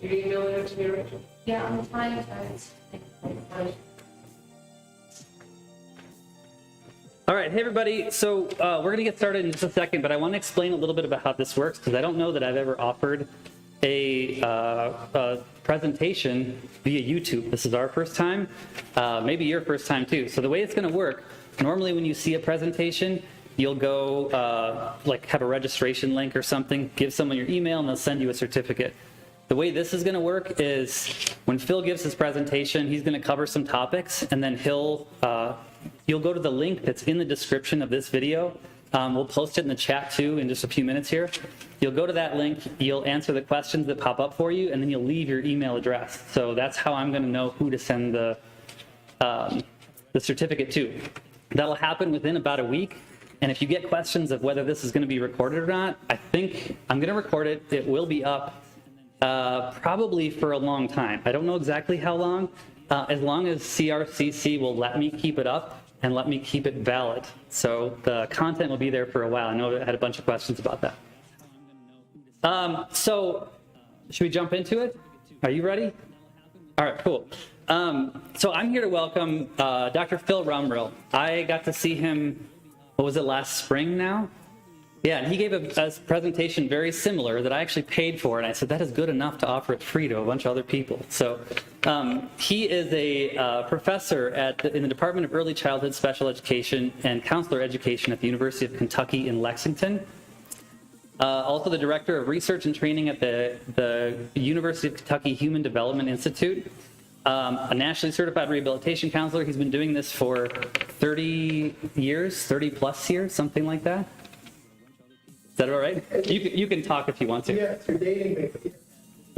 You emailing it to me, Rachel? Yeah, I'm trying to. All right, hey everybody. So we're going to get started in just a second, but I want to explain a little bit about how this works because I don't know that I've ever offered a presentation via YouTube. This is our first time, maybe your first time too. So the way it's going to work, normally when you see a presentation, you'll go like have a registration link or something, give someone your email, and they'll send you a certificate. The way this is going to work is when Phil gives his presentation, he's going to cover some topics, and then you'll go to the link that's in the description of this video. We'll post it in the chat too in just a few minutes here. You'll go to that link, you'll answer the questions that pop up for you, and then you'll leave your email address. So that's how I'm going to know who to send the certificate to. That'll happen within about a week. And if you get questions of whether this is going to be recorded or not, I think I'm going to record it. It will be up probably for a long time. I don't know exactly how long, as long as CRCC will let me keep it up and let me keep it valid. So the content will be there for a while. I know I had a bunch of questions about that. So should we jump into it? Are you ready? All right, cool. So I'm here to welcome Dr. Phil Rumrill. I got to see him, what was it, last spring now? Yeah, and he gave a presentation very similar that I actually paid for, and I said, that is good enough to offer it free to a bunch of other people. So he is a professor in the Department of Early Childhood Special Education and Counselor Education at the University of Kentucky in Lexington. Also the Director of Research and Training at the University of Kentucky Human Development Institute. A nationally certified rehabilitation counselor. He's been doing this for 30 years, 30 plus years, something like that. Is that all right? You can talk if you want to. Yeah, you're dating me.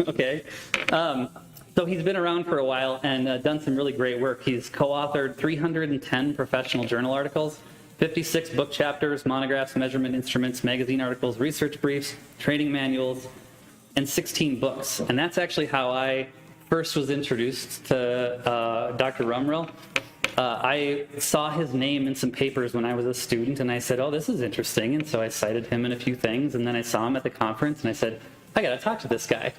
Okay. So he's been around for a while and done some really great work. He's co-authored 310 professional journal articles, 56 book chapters, monographs, measurement instruments, magazine articles, research briefs, training manuals, and 16 books. And that's actually how I first was introduced to Dr. Rumrill. I saw his name in some papers when I was a student, and I said, oh, this is interesting. And so I cited him in a few things, and then I saw him at the conference, and I said, I got to talk to this guy.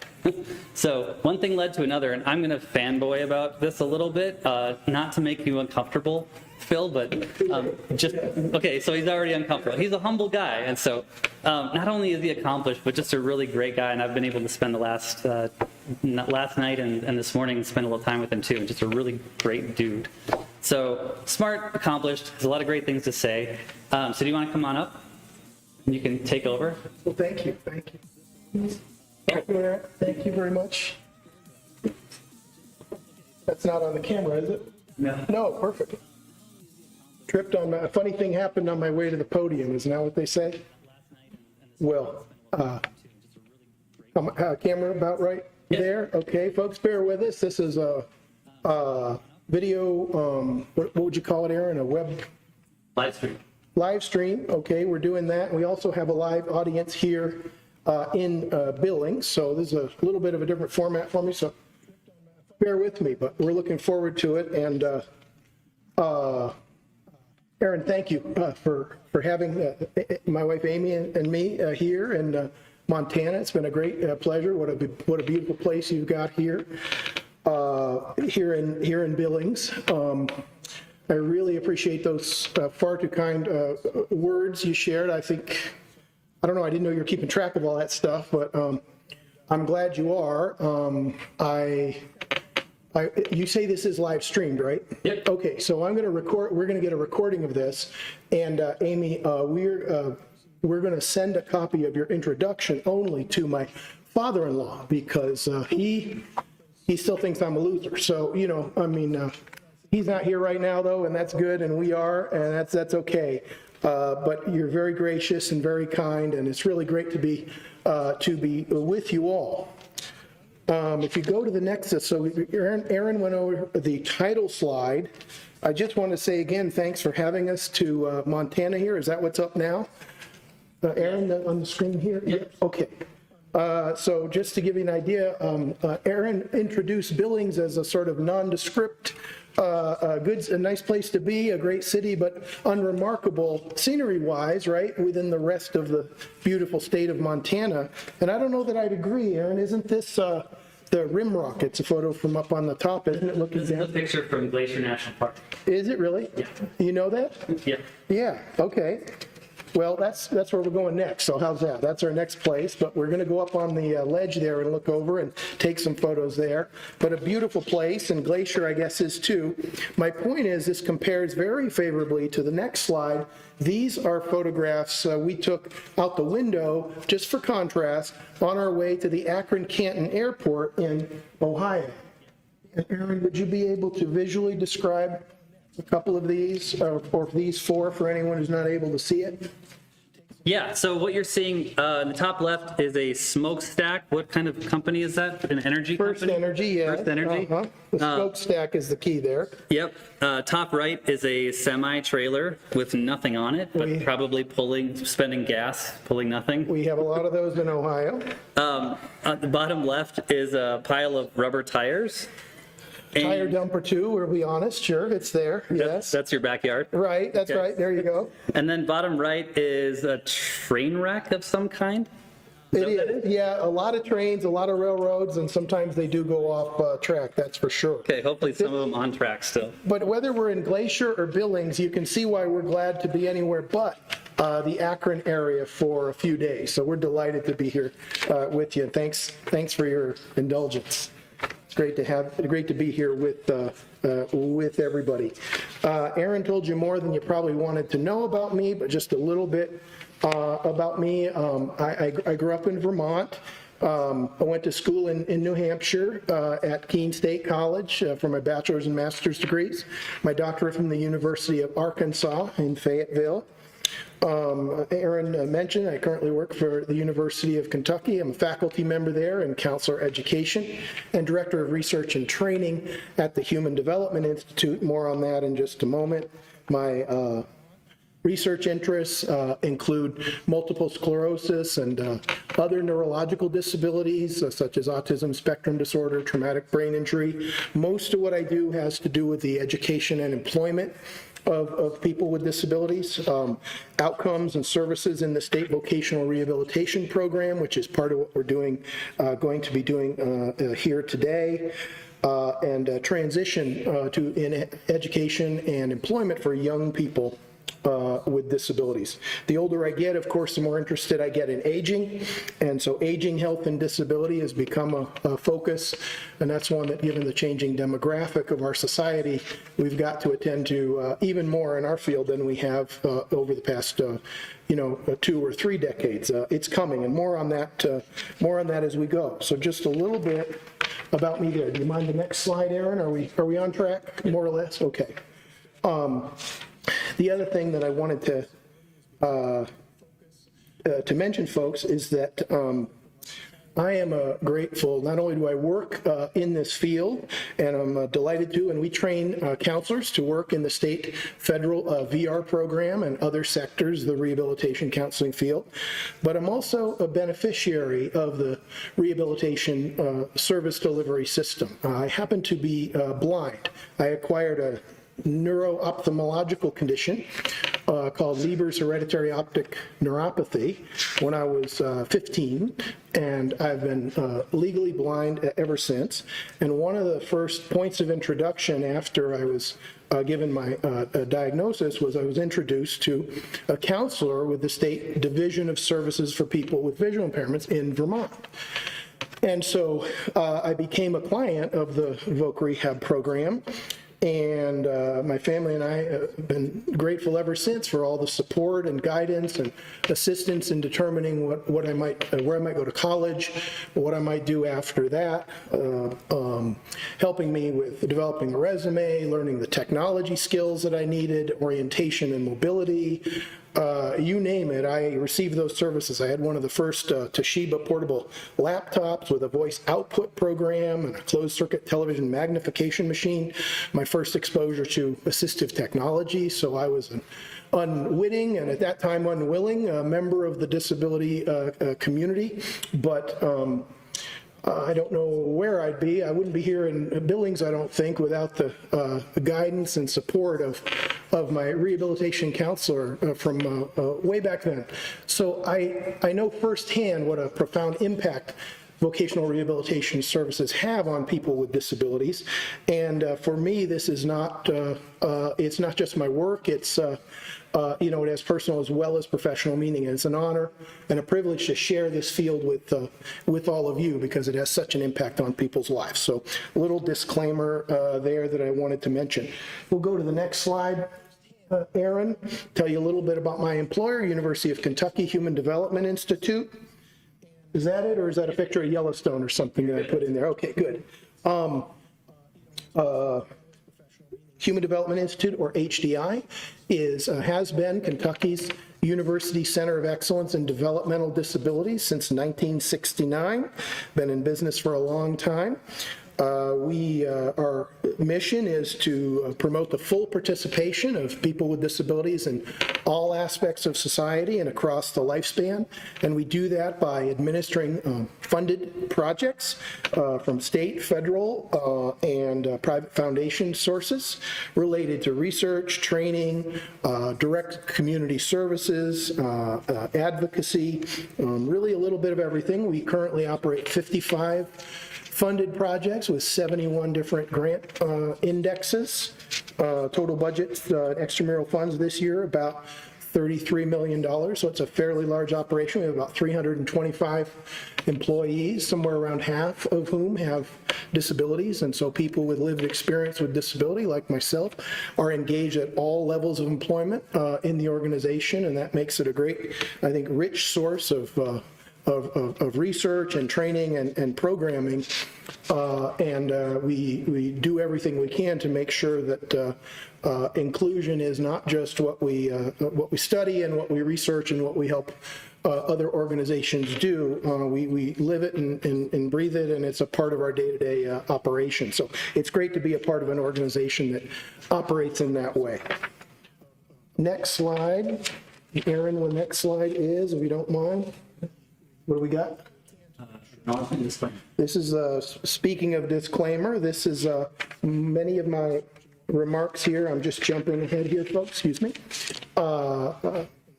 So one thing led to another, and I'm going to fanboy about this a little bit, not to make you uncomfortable, Phil, but just, okay, so he's already uncomfortable. He's a humble guy, and so not only is he accomplished, but just a really great guy, and I've been able to spend the last night and this morning and spend a little time with him too, and just a really great dude. So smart, accomplished, has a lot of great things to say. So do you want to come on up? And you can take over. Well, thank you. Thank you. Thank you very much. That's not on the camera, is it? No. No, perfect. Tripped on a funny thing happened on my way to the podium. Isn't that what they say? Well, camera about right there. Okay, folks, bear with us. This is a video. What would you call it, Aaron? A web Live stream. live stream. Okay, we're doing that. We also have a live audience here in Billings. So this is a little bit of a different format for me. So bear with me, but we're looking forward to it. And Aaron, thank you for having my wife Amy and me here in Montana. It's been a great pleasure. What a beautiful place you've got here here in Billings. I really appreciate those far too kind words you shared. I don't know, I didn't know you were keeping track of all that stuff, but I'm glad you are. You say this is live streamed, right? Yep. Okay, so we're going to get a recording of this, and Amy, we're going to send a copy of your introduction only to my father-in-law because he still thinks I'm a loser. So, you know, I mean, he's not here right now though, and that's good, and we are, and that's okay. But you're very gracious and very kind, and it's really great to be with you all. If you go to the next, so Aaron went over the title slide. I just want to say again, thanks for having us to Montana here. Is that what's up now? Aaron, on the screen here? Yep. Okay. So just to give you an idea, Aaron introduced Billings as a sort of nondescript, a nice place to be, a great city, but unremarkable scenery-wise, right, within the rest of the beautiful state of Montana. And I don't know that I'd agree, Aaron. Isn't this the rim rock. It's a photo from up on the top, isn't it, looking This is a down? picture from Glacier National Park. Is it really? Yeah. You know that? Yeah. Yeah, okay. Well, that's where we're going next, so how's that? That's our next place, but we're gonna go up on the ledge there and look over and take some photos there. But a beautiful place, and Glacier, I guess, is too. My point is, this compares very favorably to the next slide. These are photographs we took out the window, just for contrast, on our way to the Akron-Canton Airport in Ohio. And Aaron, would you be able to visually describe a couple of these, or these four for anyone who's not able to see it? Yeah, so what you're seeing in the top left is a smokestack. What kind of company is that? An energy First company? Energy, yeah. First Energy. The smokestack is the key there. Yep. Top right is a semi-trailer with nothing on it, but probably spending gas, pulling nothing. We have a lot of those in Ohio. At the bottom left is a pile of rubber tires. And Tire dumper too, we'll be honest, sure, it's there, yes. That's your backyard. Right, that's Okay. right, there you go. And then bottom right is a train wreck of some kind. It is, yeah, a lot of trains, a lot of railroads, and sometimes they do go off track, that's for sure. Okay, hopefully some of them on track still. But whether we're in Glacier or Billings, you can see why we're glad to be anywhere but the Akron area for a few days. So we're delighted to be here with you, and thanks for your indulgence. It's great to be here with everybody. Aaron told you more than you probably wanted to know about me, but just a little bit about me. I grew up in Vermont. I went to school in New Hampshire at Keene State College for my bachelor's and master's degrees. My doctorate from the University of Arkansas in Fayetteville. Aaron mentioned I currently work for the University of Kentucky. I'm a faculty member there in counselor education and director of research and training at the Human Development Institute. More on that in just a moment. My research interests include multiple sclerosis and other neurological disabilities such as autism spectrum disorder, traumatic brain injury. Most of what I do has to do with the education and employment of people with disabilities, outcomes and services in the state vocational rehabilitation program, which is part of what we're doing, going to be doing here today, and transition in education and employment for young people with disabilities. The older I get, of course, the more interested I get in aging, and so aging, health, and disability has become a focus, and that's one that, given the changing demographic of our society, we've got to attend to even more in our field than we have over the past 2 or 3 decades. It's coming, and more on that as we go. So just a little bit about me there. Do you mind the next slide, Aaron? Are we on track, more or less? Okay. The other thing that I wanted to mention, folks, is that I am grateful. Not only do I work in this field, and I'm delighted to, and we train counselors to work in the state federal VR program and other sectors, the rehabilitation counseling field, but I'm also a beneficiary of the rehabilitation service delivery system. I happen to be blind. I acquired a neuro-ophthalmological condition called Leber's hereditary optic neuropathy when I was 15, and I've been legally blind ever since. And one of the first points of introduction after I was given my diagnosis was I was introduced to a counselor with the State Division of Services for People with Visual Impairments in Vermont. And so I became a client of the Voc Rehab program. And my family and I have been grateful ever since for all the support and guidance and assistance in determining what I might, where I might go to college, what I might do after that, helping me with developing a resume, learning the technology skills that I needed, orientation and mobility. You name it, I received those services. I had one of the first Toshiba portable laptops with a voice output program and a closed circuit television magnification machine. My first exposure to assistive technology, so I was an unwitting, and at that time unwilling, member of the disability community, but I don't know where I'd be. I wouldn't be here in Billings, I don't think, without the guidance and support of my rehabilitation counselor from way back then. So I know firsthand what a profound impact vocational rehabilitation services have on people with disabilities. And for me, this is not, it's not just my work, it's, you know, it has personal as well as professional meaning. And it's an honor and a privilege to share this field with all of you because it has such an impact on people's lives. So a little disclaimer there that I wanted to mention. We'll go to the next slide. Aaron, tell you a little bit about my employer, University of Kentucky Human Development Institute. Is that it, or is that a picture of Yellowstone or something that I put in there? Okay, good. Human Development Institute, or HDI, has been Kentucky's University Center of Excellence in Developmental Disabilities since 1969. Been in business for a long time. Our mission is to promote the full participation of people with disabilities in all aspects of society and across the lifespan. And we do that by administering funded projects from state, federal, and private foundation sources related to research, training, direct community services, advocacy, really a little bit of everything. We currently operate 55 funded projects with 71 different grant indexes. Total budget extramural funds this year about $33 million, so it's a fairly large operation. We have about 325 employees, somewhere around half of whom have disabilities, and so people with lived experience with disability, like myself, are engaged at all levels of employment in the organization, and that makes it a great, I think, rich source of research and training and programming, and we do everything we can to make sure that inclusion is not just what we study and what we research and what we help other organizations do. We live it and breathe it, and it's a part of our day-to-day operation. So it's great to be a part of an organization that operates in that way. Next slide. Aaron, the next slide is, if you don't mind. What do we got? This is, speaking of disclaimer, this is many of my remarks here. I'm just jumping ahead here, folks, excuse me.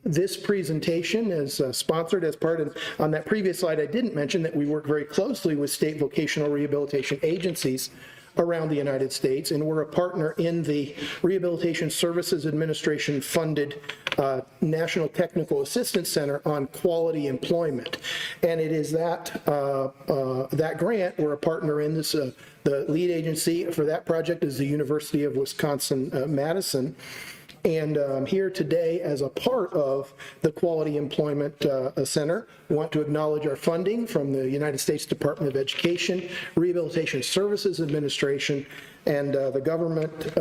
This presentation is sponsored as part of, on that previous slide, I didn't mention that we work very closely with state vocational rehabilitation agencies around the United States, and we're a partner in the Rehabilitation Services Administration funded National Technical Assistance Center on Quality Employment. And it is that grant, we're a partner in this, the lead agency for that project is the University of Wisconsin-Madison. And I'm here today as a part of the Quality Employment Center. We want to acknowledge our funding from the United States Department of Education, Rehabilitation Services Administration, and the government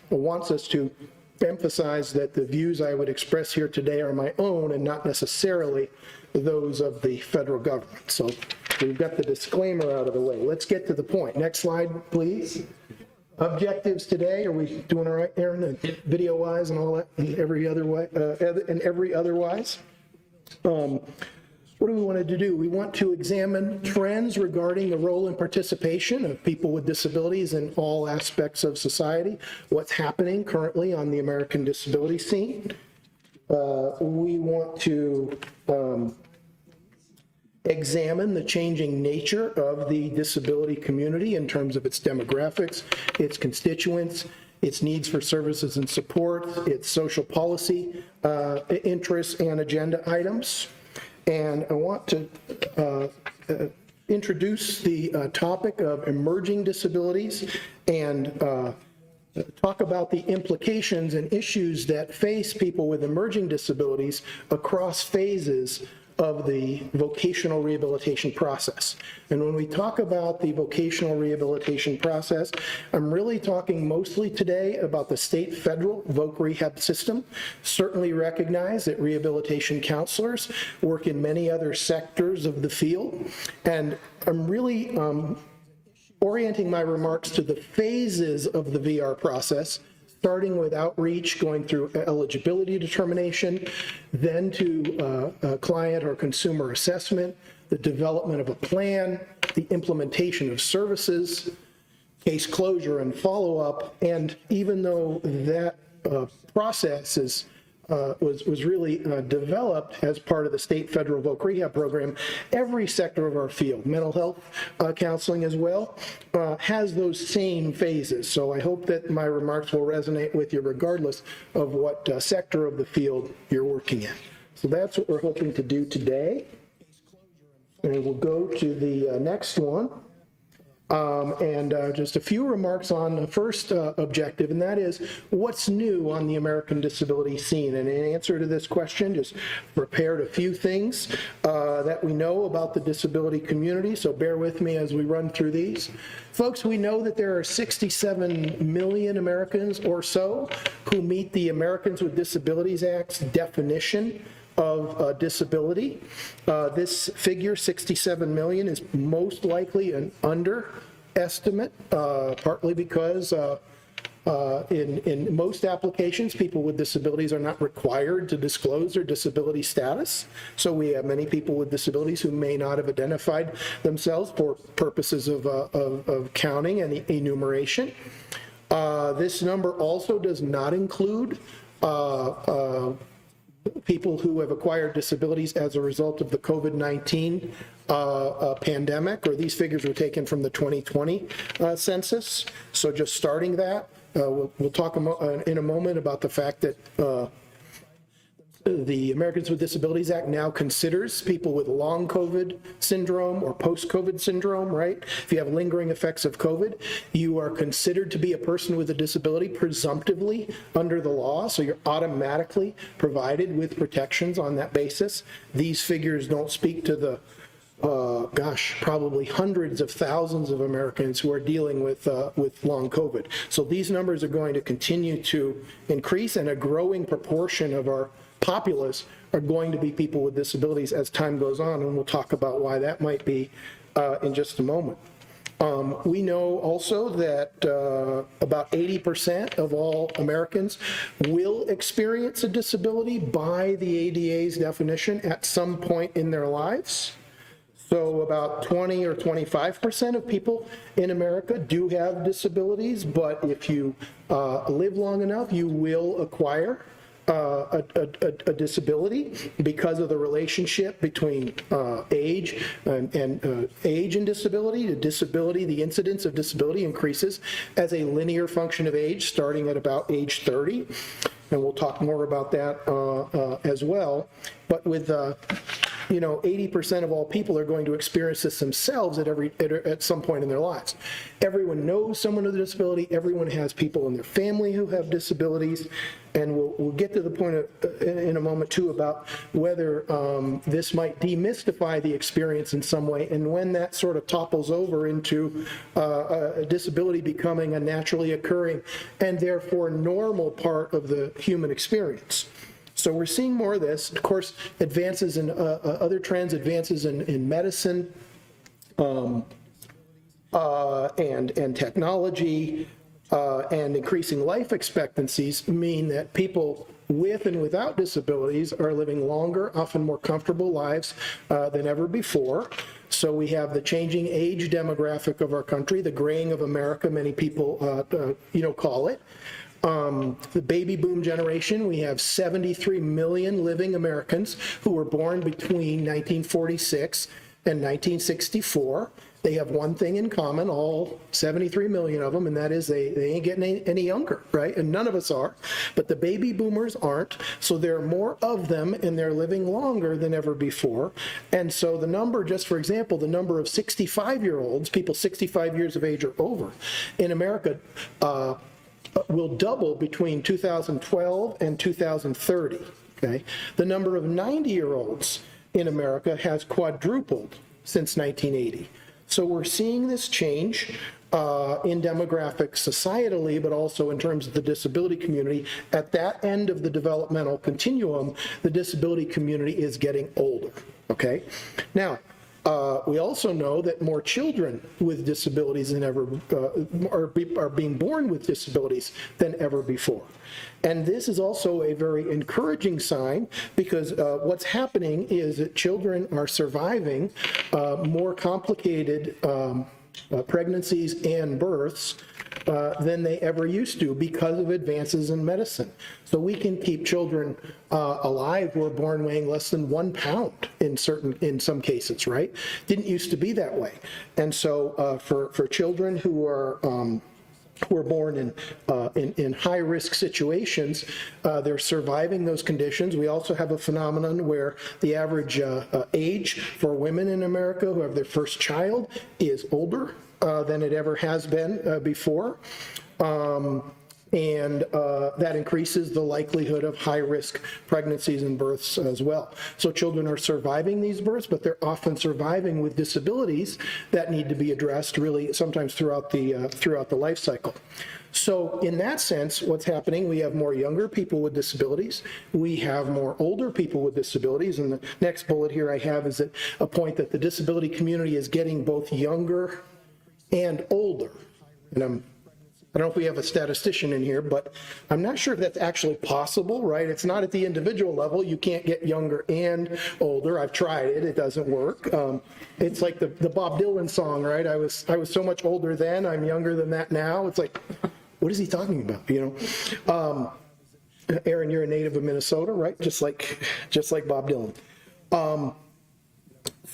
wants us to emphasize that the views I would express here today are my own and not necessarily those of the federal government. So we've got the disclaimer out of the way. Let's get to the point. Next slide, please. Objectives today, are we doing all right, Aaron, video-wise and all that, and every other way, and every otherwise? What do we want to do? We want to examine trends regarding the role and participation of people with disabilities in all aspects of society, what's happening currently on the American disability scene. We want to examine the changing nature of the disability community in terms of its demographics, its constituents, its needs for services and support, its social policy interests and agenda items. And I want to introduce the topic of emerging disabilities and talk about the implications and issues that face people with emerging disabilities across phases of the vocational rehabilitation process. And when we talk about the vocational rehabilitation process, I'm really talking mostly today about the state federal Voc Rehab system. Certainly recognize that rehabilitation counselors work in many other sectors of the field. And I'm really orienting my remarks to the phases of the VR process, starting with outreach, going through eligibility determination, then to client or consumer assessment, the development of a plan, the implementation of services, case closure and follow-up. And even though that process is was really developed as part of the state federal Voc Rehab program. Every sector of our field, mental health counseling as well, has those same phases. So I hope that my remarks will resonate with you regardless of what sector of the field you're working in. So that's what we're hoping to do today. And we'll go to the next one. Just a few remarks on the first objective, and that is what's new on the American disability scene. And in answer to this question, just prepared a few things that we know about the disability community, so bear with me as we run through these. Folks, we know that there are 67 million Americans or so who meet the Americans with Disabilities Act's definition of disability. This figure, 67 million, is most likely an underestimate, partly because in most applications, people with disabilities are not required to disclose their disability status. So we have many people with disabilities who may not have identified themselves for purposes of counting and enumeration. This number also does not include people who have acquired disabilities as a result of the COVID-19 pandemic, or these figures were taken from the 2020 census. So just starting that, we'll talk in a moment about the fact that the Americans with Disabilities Act now considers people with long COVID syndrome or post-COVID syndrome, right? If you have lingering effects of COVID, you are considered to be a person with a disability presumptively under the law, so you're automatically provided with protections on that basis. These figures don't speak to the probably hundreds of thousands of Americans who are dealing with long COVID. So these numbers are going to continue to increase, and a growing proportion of our populace are going to be people with disabilities as time goes on, and we'll talk about why that might be in just a moment. We know also that about 80% of all Americans will experience a disability by the ADA's definition at some point in their lives. So about 20 or 25% of people in America do have disabilities, but if you live long enough, you will acquire a disability because of the relationship between age and age and disability. The incidence of disability increases as a linear function of age, starting at about age 30, and we'll talk more about that as well. But with 80% of all people are going to experience this themselves at some point in their lives. Everyone knows someone with a disability. Everyone has people in their family who have disabilities, and we'll get to the point in a moment too about whether this might demystify the experience in some way, and when that sort of topples over into a disability becoming a naturally occurring and therefore normal part of the human experience. So we're seeing more of this. Of course, advances in other trends, advances in medicine and technology and increasing life expectancies mean that people with and without disabilities are living longer, often more comfortable lives than ever before. So we have the changing age demographic of our country, the graying of America, many people call it. The baby boom generation, we have 73 million living Americans who were born between 1946 and 1964. They have one thing in common, all 73 million of them, and that is they ain't getting any younger, right? And none of us are, but the baby boomers aren't, so there are more of them, and they're living longer than ever before. And so the number, just for example, the number of 65-year-olds, people 65 years of age or over, in America, will double between 2012 and 2030, okay? The number of 90-year-olds in America has quadrupled since 1980. So we're seeing this change in demographics societally, but also in terms of the disability community. At that end of the developmental continuum, the disability community is getting older, okay? Now, we also know that more children with disabilities than ever are being born with disabilities than ever before. And this is also a very encouraging sign, because what's happening is that children are surviving more complicated pregnancies and births than they ever used to because of advances in medicine. So we can keep children alive who are born weighing less than 1 pound in some cases, right? Didn't used to be that way. And so for children who are born in high-risk situations, they're surviving those conditions. We also have a phenomenon where the average age for women in America who have their first child is older than it ever has been before. And that increases the likelihood of high-risk pregnancies and births as well. So children are surviving these births, but they're often surviving with disabilities that need to be addressed really sometimes throughout the life cycle. So in that sense, what's happening, we have more younger people with disabilities, we have more older people with disabilities, and the next bullet here I have is a point that the disability community is getting both younger and older. And I don't know if we have a statistician in here, but I'm not sure if that's actually possible, right? It's not at the individual level. You can't get younger and older. I've tried it. It doesn't work. It's like the Bob Dylan song, right? I was so much older then. I'm younger than that now. It's like, what is he talking about? You know, Aaron, you're a native of Minnesota, right? Just like Bob Dylan.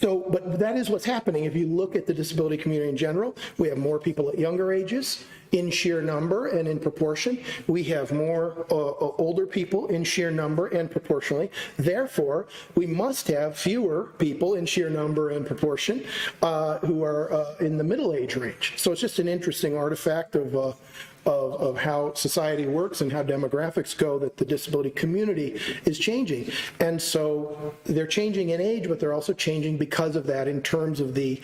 But that is what's happening. If you look at the disability community in general, we have more people at younger ages in sheer number and in proportion. We have more older people in sheer number and proportionally. Therefore, we must have fewer people in sheer number and proportion who are in the middle age range. So it's just an interesting artifact of how society works and how demographics go, that the disability community is changing. And so they're changing in age, but they're also changing because of that in terms of the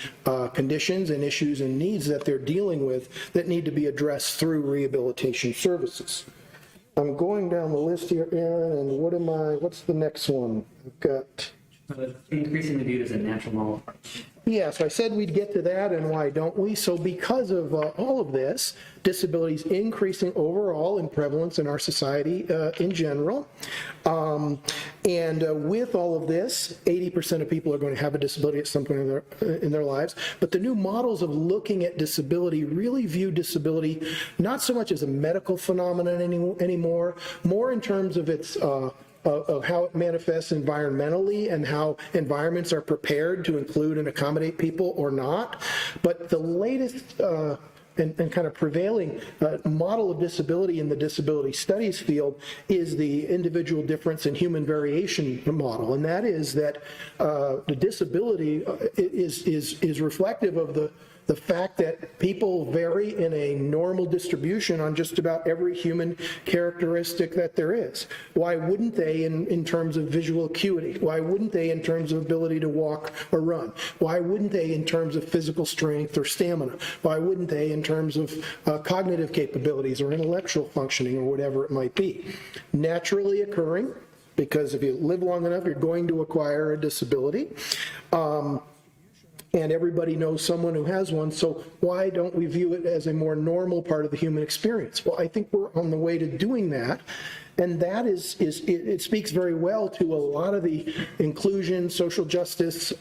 conditions and issues and needs that they're dealing with that need to be addressed through rehabilitation services. I'm going down the list here, Aaron, and what's the next one? I've got... Increasingly viewed as a natural model. Yeah, so I said we'd get to that, and why don't we? So because of all of this, disabilities increasing overall in prevalence in our society in general. With all of this, 80% of people are going to have a disability at some point in their lives. But the new models of looking at disability really view disability not so much as a medical phenomenon anymore, more in terms of its of how it manifests environmentally and how environments are prepared to include and accommodate people or not. But the latest and kind of prevailing model of disability in the disability studies field is the individual difference in human variation model. And that is that the disability is reflective of the fact that people vary in a normal distribution on just about every human characteristic that there is. Why wouldn't they in terms of visual acuity? Why wouldn't they in terms of ability to walk or run? Why wouldn't they in terms of physical strength or stamina? Why wouldn't they in terms of cognitive capabilities or intellectual functioning or whatever it might be? Naturally occurring, because if you live long enough, you're going to acquire a disability. And everybody knows someone who has one, so why don't we view it as a more normal part of the human experience? Well, I think we're on the way to doing that, and that it speaks very well to a lot of the inclusion, social justice,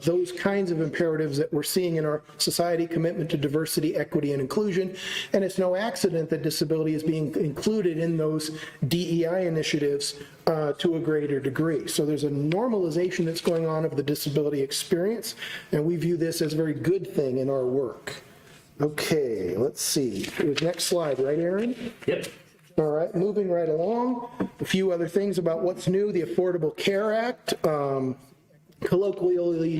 those kinds of imperatives that we're seeing in our society, commitment to diversity, equity, and inclusion. And it's no accident that disability is being included in those DEI initiatives to a greater degree. So there's a normalization that's going on of the disability experience, and we view this as a very good thing in our work. Okay, let's see. Next slide, right, Aaron? Yep. All right, moving right along. A few other things about what's new. The Affordable Care Act. Colloquially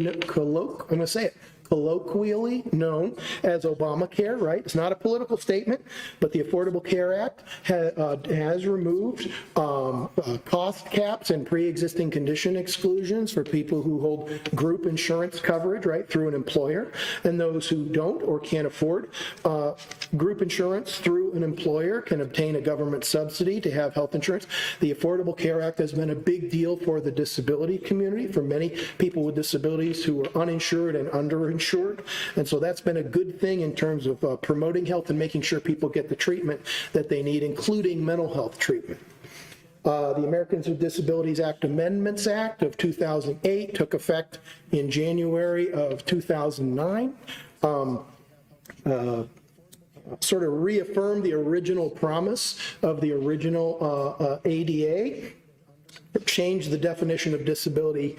known as Obamacare, right? It's not a political statement, but the Affordable Care Act has removed cost caps and pre-existing condition exclusions for people who hold group insurance coverage, right, through an employer, and those who don't or can't afford group insurance through an employer can obtain a government subsidy to have health insurance. The Affordable Care Act has been a big deal for the disability community, for many people with disabilities who are uninsured and underinsured. And so that's been a good thing in terms of promoting health and making sure people get the treatment that they need, including mental health treatment. The Americans with Disabilities Act Amendments Act of 2008 took effect in January of 2009. sort of reaffirmed the original promise of the original ADA, changed the definition of disability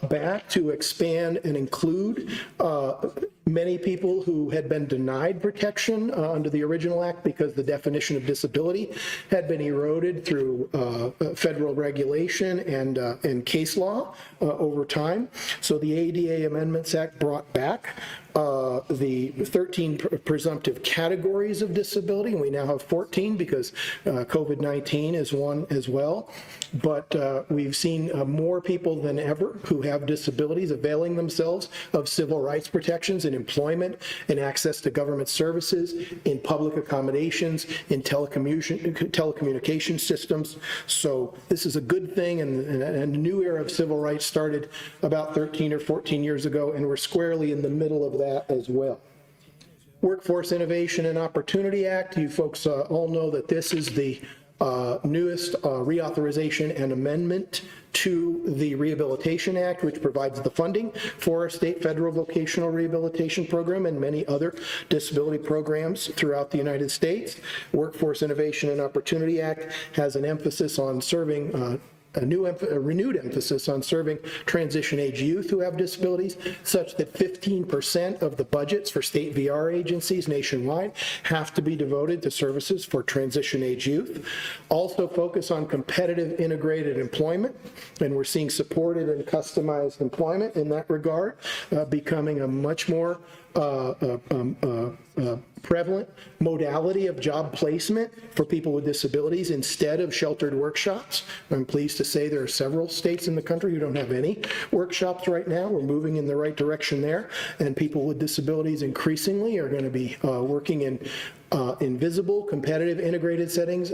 back to expand and include many people who had been denied protection under the original act because the definition of disability had been eroded through federal regulation and case law over time. So the ADA Amendments Act brought back the 13 presumptive categories of disability, and we now have 14 because COVID-19 is one as well. But we've seen more people than ever who have disabilities availing themselves of civil rights protections in employment, in access to government services, in public accommodations, in telecommunication systems. So this is a good thing, and a new era of civil rights started about 13 or 14 years ago, and we're squarely in the middle of that as well. Workforce Innovation and Opportunity Act, you folks all know that this is the newest reauthorization and amendment to the Rehabilitation Act, which provides the funding for our state federal vocational rehabilitation program and many other disability programs throughout the United States. Workforce Innovation and Opportunity Act has an emphasis on serving a renewed emphasis on serving transition-age youth who have disabilities, such that 15% of the budgets for state VR agencies nationwide have to be devoted to services for transition-age youth. Also focus on competitive integrated employment, and we're seeing supported and customized employment in that regard, becoming a much more prevalent modality of job placement for people with disabilities instead of sheltered workshops. I'm pleased to say there are several states in the country who don't have any workshops right now. We're moving in the right direction there, and people with disabilities increasingly are going to be working in invisible, competitive, integrated settings,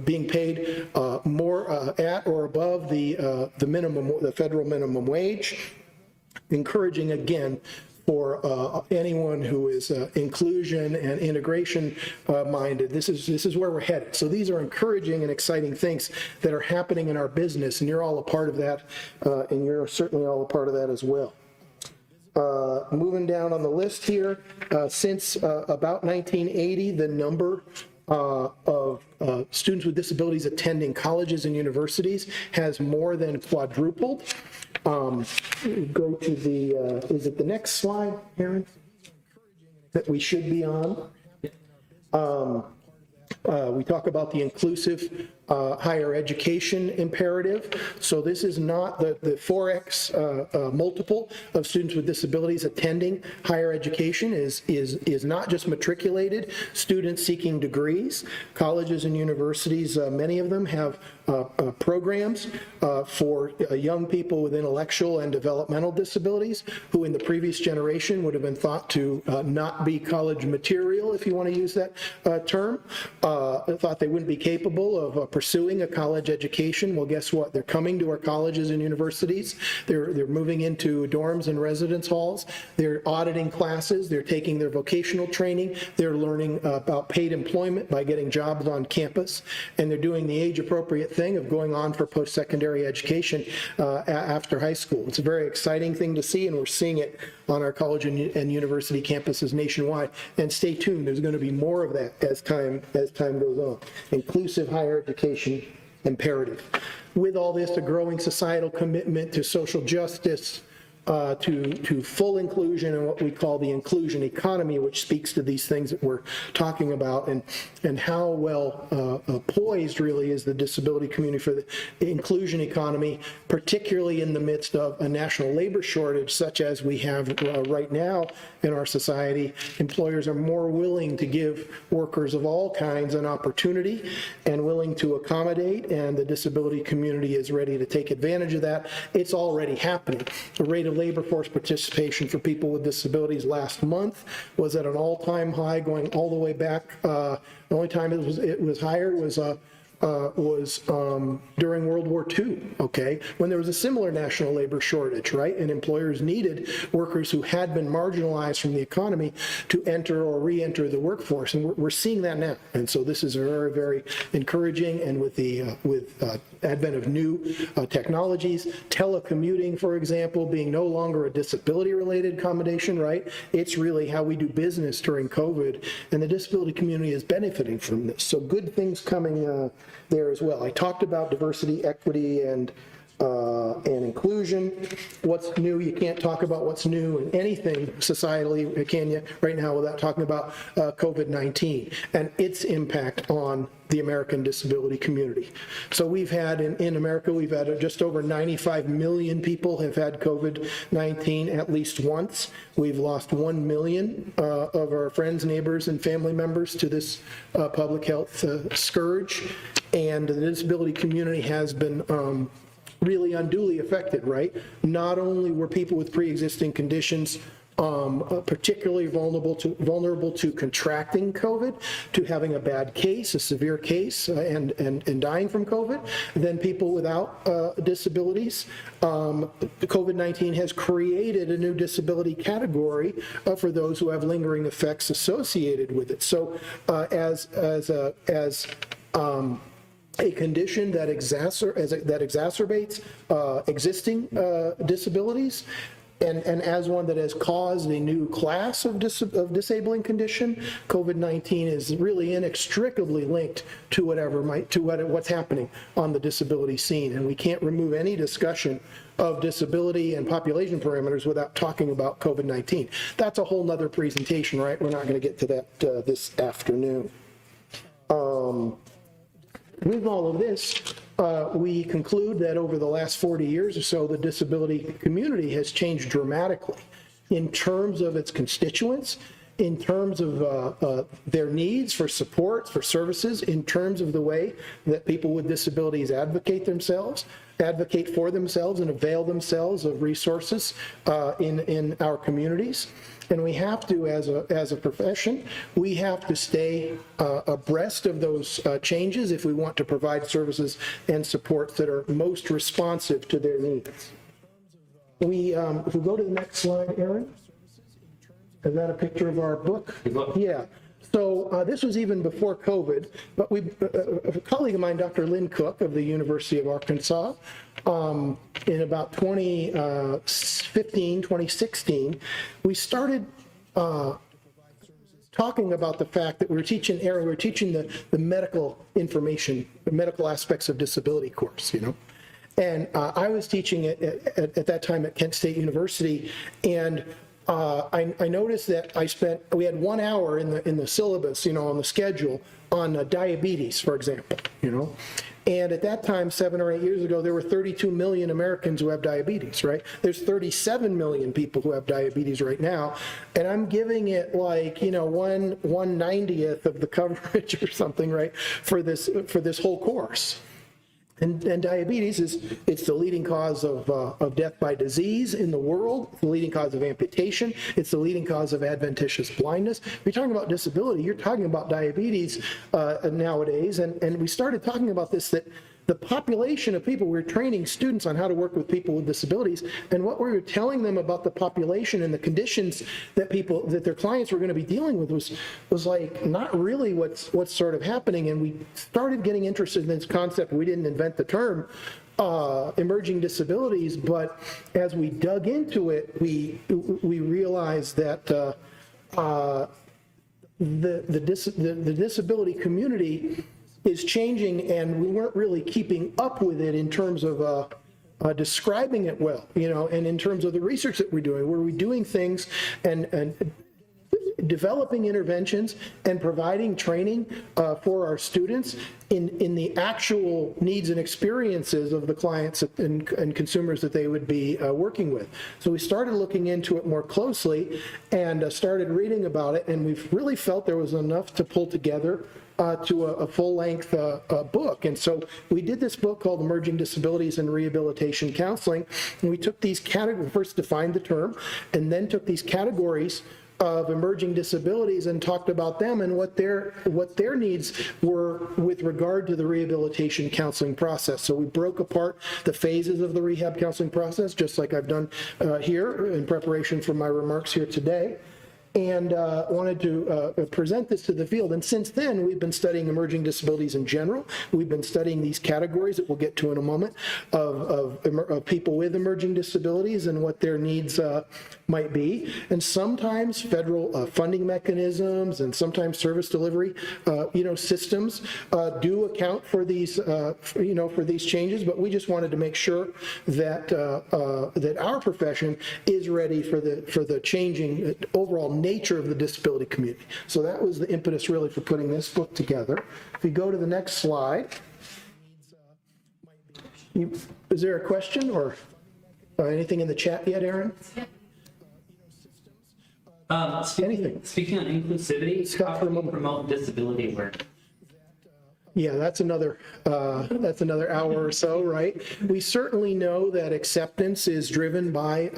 being paid more at or above the federal minimum wage, encouraging again for anyone who is inclusion and integration minded. This is where we're headed. So these are encouraging and exciting things that are happening in our business, and you're all a part of that, and you're certainly all a part of that as well. Moving down on the list here, since about 1980, the number of students with disabilities attending colleges and universities has more than quadrupled. Go to the, is it the next slide, Aaron, that we should be on? We talk about the inclusive higher education imperative. So this is not the 4x multiple of students with disabilities attending higher education is not just matriculated students seeking degrees. Colleges and universities, many of them have programs for young people with intellectual and developmental disabilities who in the previous generation would have been thought to not be college material, if you want to use that term. Thought they wouldn't be capable of pursuing a college education. Well, guess what? They're coming to our colleges and universities. They're moving into dorms and residence halls. They're auditing classes. They're taking their vocational training. They're learning about paid employment by getting jobs on campus. And they're doing the age-appropriate thing of going on for post-secondary education after high school. It's a very exciting thing to see, and we're seeing it on our college and university campuses nationwide. And stay tuned, there's going to be more of that as time goes on. Inclusive higher education imperative. With all this, a growing societal commitment to social justice, to full inclusion and what we call the inclusion economy, which speaks to these things that we're talking about, and how well poised really is the disability community for the inclusion economy, particularly in the midst of a national labor shortage such as we have right now in our society. Employers are more willing to give workers of all kinds an opportunity and willing to accommodate, and the disability community is ready to take advantage of that. It's already happening. The rate of labor force participation for people with disabilities last month was at an all-time high, going all the way back. The only time it was higher was was during World War II, okay, when there was a similar national labor shortage, right? And employers needed workers who had been marginalized from the economy to enter or re-enter the workforce. And we're seeing that now. And so this is very, very encouraging. And with the advent of new technologies, telecommuting, for example, being no longer a disability-related accommodation, right? It's really how we do business during COVID. And the disability community is benefiting from this. So good things coming there as well. I talked about diversity, equity, and inclusion. What's new? You can't talk about what's new in anything societally, can you, right now, without talking about COVID-19 and its impact on the American disability community. So we've had, in America, we've had just over 95 million people have had COVID-19 at least once. We've lost 1 million of our friends, neighbors, and family members to this public health scourge. And the disability community has been really unduly affected, right? Not only were people with pre-existing conditions particularly vulnerable to contracting COVID, to having a bad case, a severe case, and dying from COVID, than people without disabilities. COVID-19 has created a new disability category for those who have lingering effects associated with it. So a condition that exacerbates existing disabilities, and as one that has caused a new class of disabling condition, COVID-19 is really inextricably linked to what's happening on the disability scene, and we can't remove any discussion of disability and population parameters without talking about COVID-19. That's a whole nother presentation, right? We're not going to get to that this afternoon. With all of this, we conclude that over the last 40 years or so, the disability community has changed dramatically in terms of its constituents, in terms of their needs for support, for services, in terms of the way that people with disabilities advocate for themselves and avail themselves of resources in our communities. And we have to, as a profession, we have to stay abreast of those changes if we want to provide services and supports that are most responsive to their needs. If we go to the next slide, Aaron, is that a picture of our book? Yeah. So this was even before COVID, but a colleague of mine, Dr. Lynn Cook of the University of Arkansas, in about 2016, we started talking about the fact that we were teaching the medical information, the medical aspects of disability course, you know. And I was teaching it at that time at Kent State University, and I noticed that we had 1 hour in the syllabus, you know, on the schedule on diabetes, for example, you know. And at that time, 7 or 8 years ago, there were 32 million Americans who have diabetes, right? There's 37 million people who have diabetes right now. And I'm giving it like, you know, 1/90th of the coverage or something, right, for this whole course. And diabetes it's the leading cause of death by disease in the world. It's the leading cause of amputation. It's the leading cause of adventitious blindness. If you're talking about disability, you're talking about diabetes nowadays. And we started talking about this, that the population of people, we're training students on how to work with people with disabilities, and what we were telling them about the population and the conditions that their clients were going to be dealing with was like not really what's sort of happening. And we started getting interested in this concept. We didn't invent the term emerging disabilities, but as we dug into it, we realized that the disability community is changing, and we weren't really keeping up with it in terms of describing it well, you know, and in terms of the research that we're doing. Were we doing things and developing interventions and providing training for our students in the actual needs and experiences of the clients and consumers that they would be working with. So we started looking into it more closely and started reading about it, and we've really felt there was enough to pull together to a full-length book. And so we did this book called Emerging Disabilities and Rehabilitation Counseling, and we took these categories, first defined the term, and then took these categories of emerging disabilities and talked about them and what their needs were with regard to the rehabilitation counseling process. So we broke apart the phases of the rehab counseling process, just like I've done here in preparation for my remarks here today, and wanted to present this to the field. And since then, we've been studying emerging disabilities in general. We've been studying these categories that we'll get to in a moment of people with emerging disabilities and what their needs might be. And sometimes federal funding mechanisms and sometimes service delivery, systems do account for these, for these changes. But we just wanted to make sure that that our profession is ready for the changing overall nature of the disability community. So that was the impetus really for putting this book together. If you go to the next slide, is there a question or anything in the chat yet, Aaron? Anything? Speaking on inclusivity, how do we promote disability awareness? Yeah, that's another hour or so, right? We certainly know that acceptance is driven by,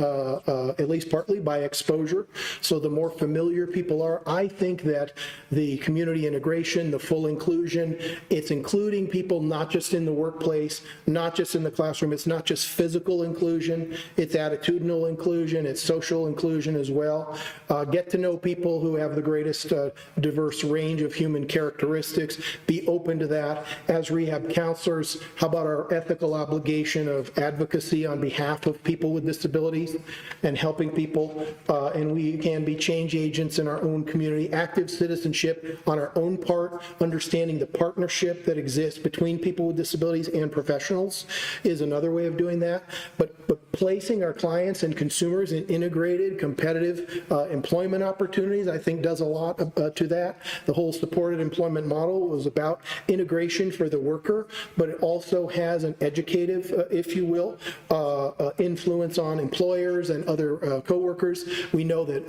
at least partly by exposure. So the more familiar people are, I think that the community integration, the full inclusion, it's including people not just in the workplace, not just in the classroom, it's not just physical inclusion, it's attitudinal inclusion, it's social inclusion as well. Get to know people who have the greatest diverse range of human characteristics, be open to that. As rehab counselors, how about our ethical obligation of advocacy on behalf of people with disabilities and helping people, and we can be change agents in our own community, active citizenship on our own part, understanding the partnership that exists between people with disabilities and professionals is another way of doing that. But placing our clients and consumers in integrated, competitive employment opportunities, I think does a lot to that. The whole supported employment model was about integration for the worker, but it also has an educative, if you will, influence on employers and other coworkers. We know that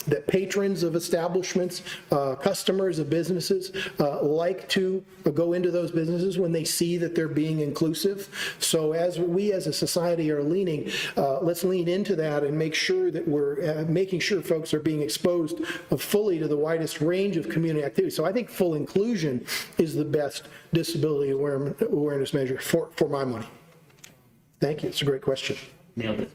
that patrons of establishments, customers of businesses, like to go into those businesses when they see that they're being inclusive. So as we as a society are leaning, let's lean into that and make sure that we're making sure folks are being exposed fully to the widest range of community activity. So I think full inclusion is the best disability awareness measure for my money. Thank you. It's a great question. Nailed it.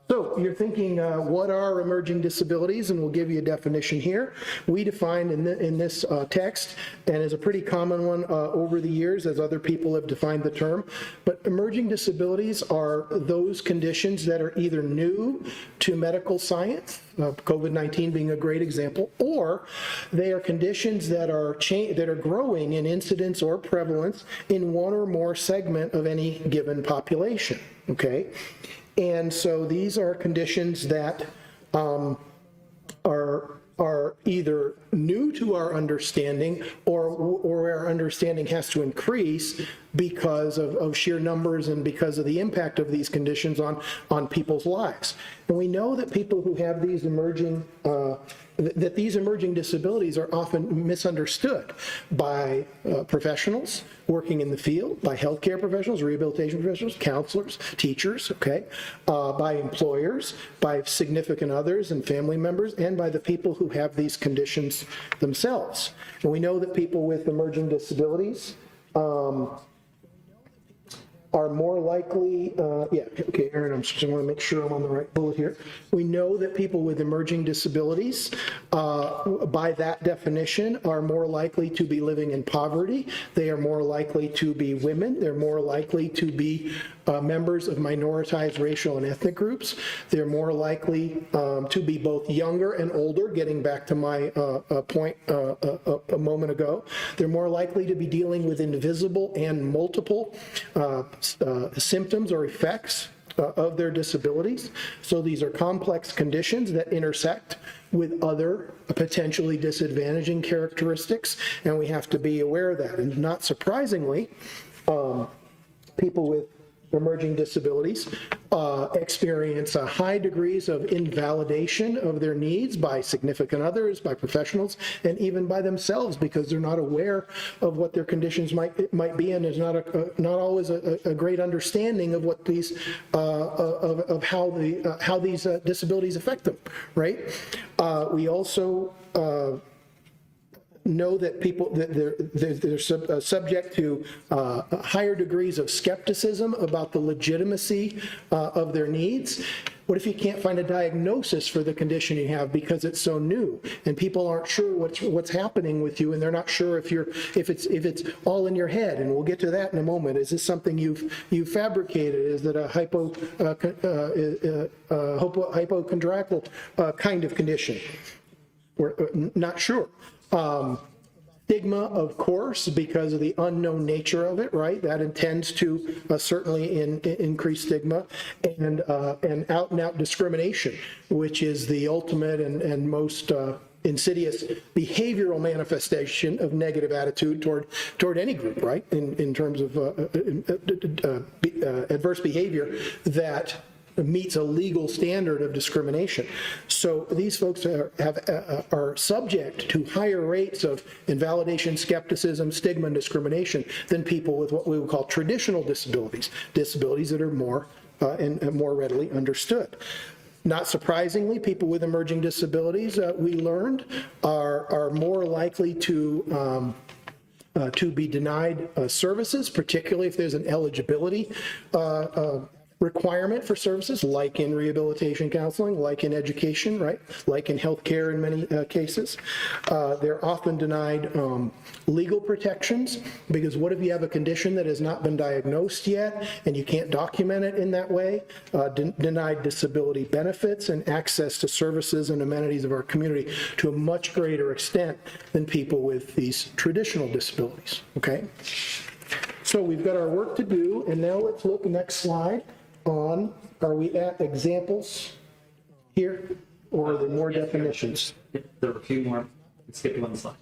So you're thinking, what are emerging disabilities? And we'll give you a definition here. We defined in this text, and is a pretty common one over the years as other people have defined the term, but emerging disabilities are those conditions that are either new to medical science, COVID-19 being a great example, or they are conditions that are growing in incidence or prevalence in one or more segment of any given population, okay? And so these are conditions that are either new to our understanding or our understanding has to increase because of sheer numbers and because of the impact of these conditions on people's lives. And we know that people who have these emerging disabilities are often misunderstood by professionals working in the field, by healthcare professionals, rehabilitation professionals, counselors, teachers, okay, by employers, by significant others and family members, and by the people who have these conditions themselves. And we know that people with emerging disabilities are more likely, Aaron, I just want to make sure I'm on the right bullet here. We know that people with emerging disabilities, by that definition, are more likely to be living in poverty. They are more likely to be women. They're more likely to be members of minoritized racial and ethnic groups. They're more likely to be both younger and older, getting back to my point a moment ago. They're more likely to be dealing with invisible and multiple symptoms or effects of their disabilities. So these are complex conditions that intersect with other potentially disadvantaging characteristics, and we have to be aware of that. And not surprisingly, people with emerging disabilities experience high degrees of invalidation of their needs by significant others, by professionals, and even by themselves, because they're not aware of what their conditions might be, and there's not always a great understanding of what these of how these disabilities affect them. Right? We also know that people that they're subject to higher degrees of skepticism about the legitimacy of their needs. What if you can't find a diagnosis for the condition you have because it's so new and people aren't sure what's happening with you, and they're not sure if it's all in your head? And we'll get to that in a moment. Is this something you've fabricated? Is it a hypochondriacal kind of condition? We're not sure. Stigma, of course, because of the unknown nature of it, right? That intends to certainly increase stigma, and out-and-out discrimination, which is the ultimate and most insidious behavioral manifestation of negative attitude toward any group, right? In terms of adverse behavior that meets a legal standard of discrimination. So these folks are subject to higher rates of invalidation, skepticism, stigma, and discrimination than people with what we would call traditional disabilities that are more and more readily understood. Not surprisingly, people with emerging disabilities, we learned, are more likely to be denied services, particularly if there's an eligibility requirement for services, like in rehabilitation counseling, like in education, right? Like in healthcare in many cases. They're often denied legal protections, because what if you have a condition that has not been diagnosed yet and you can't document it in that way? Denied disability benefits and access to services and amenities of our community to a much greater extent than people with these traditional disabilities, okay? So we've got our work to do, and now let's look, next slide, on, are we at examples here, or are there more definitions? There were a few more. Skip one slide.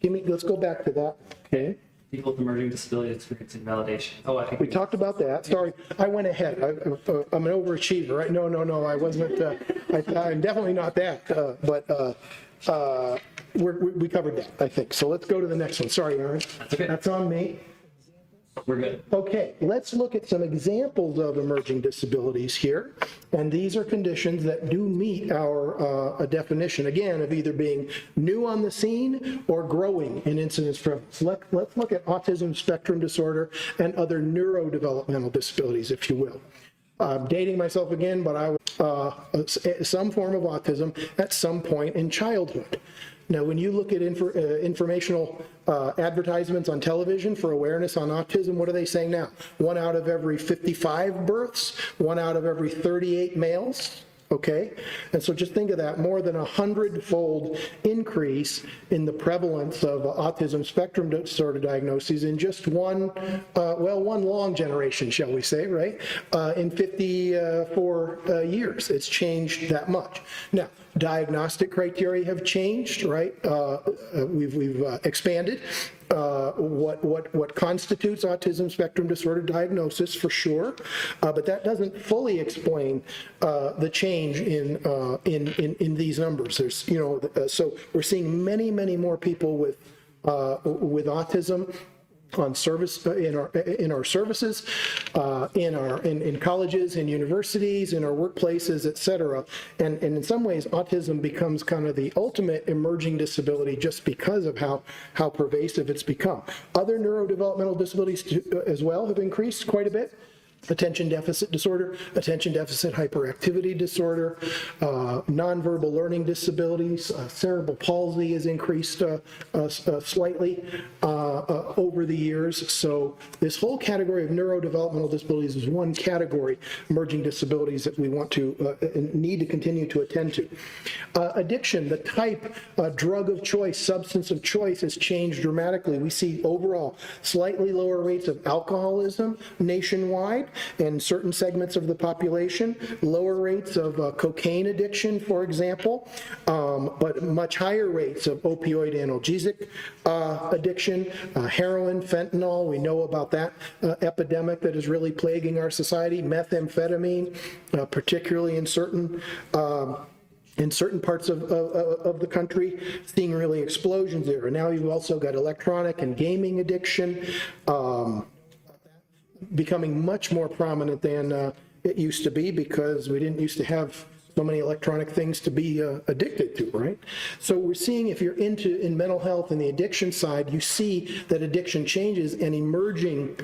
Let's go back to that. Okay. People with emerging disability experiencing validation. Oh, I think we talked about that. Sorry, I went ahead. I'm an overachiever, right? No, I wasn't. I'm definitely not that. But we covered that, I think. So let's go to the next one. Sorry, Aaron. That's okay. That's on me. We're good. Okay, let's look at some examples of emerging disabilities here. And these are conditions that do meet our definition, again, of either being new on the scene or growing in incidence prevalence. Let's look at autism spectrum disorder and other neurodevelopmental disabilities, if you will. I'm dating myself again, but I was some form of autism at some point in childhood. Now, when you look at informational advertisements on television for awareness on autism, what are they saying now? 1 out of every 55 births, 1 out of every 38 males. Okay, and so just think of that, more than 100-fold increase in the prevalence of autism spectrum disorder diagnoses in just one long generation, shall we say, right? In 54 years, it's changed that much. Now, diagnostic criteria have changed, right? We've expanded what constitutes autism spectrum disorder diagnosis, for sure, but that doesn't fully explain the change in these numbers. There's, so we're seeing many more people with autism on service in our services, in colleges, in universities, in our workplaces, et cetera. And in some ways, autism becomes kind of the ultimate emerging disability just because of how pervasive it's become. Other neurodevelopmental disabilities as well have increased quite a bit. Attention deficit disorder, attention deficit hyperactivity disorder, nonverbal learning disabilities, cerebral palsy has increased slightly over the years. So this whole category of neurodevelopmental disabilities is one category, emerging disabilities, that we want to need to continue to attend to. Addiction, the type, drug of choice, substance of choice has changed dramatically. We see overall slightly lower rates of alcoholism nationwide, in certain segments of the population, lower rates of cocaine addiction, for example, but much higher rates of opioid analgesic addiction, heroin, fentanyl. We know about that epidemic that is really plaguing our society, methamphetamine, particularly in certain parts of the country, seeing really explosions there. And now you've also got electronic and gaming addiction becoming much more prominent than it used to be, because we didn't used to have so many electronic things to be addicted to, right? So we're seeing, if you're in mental health and the addiction side, you see that addiction changes and emerging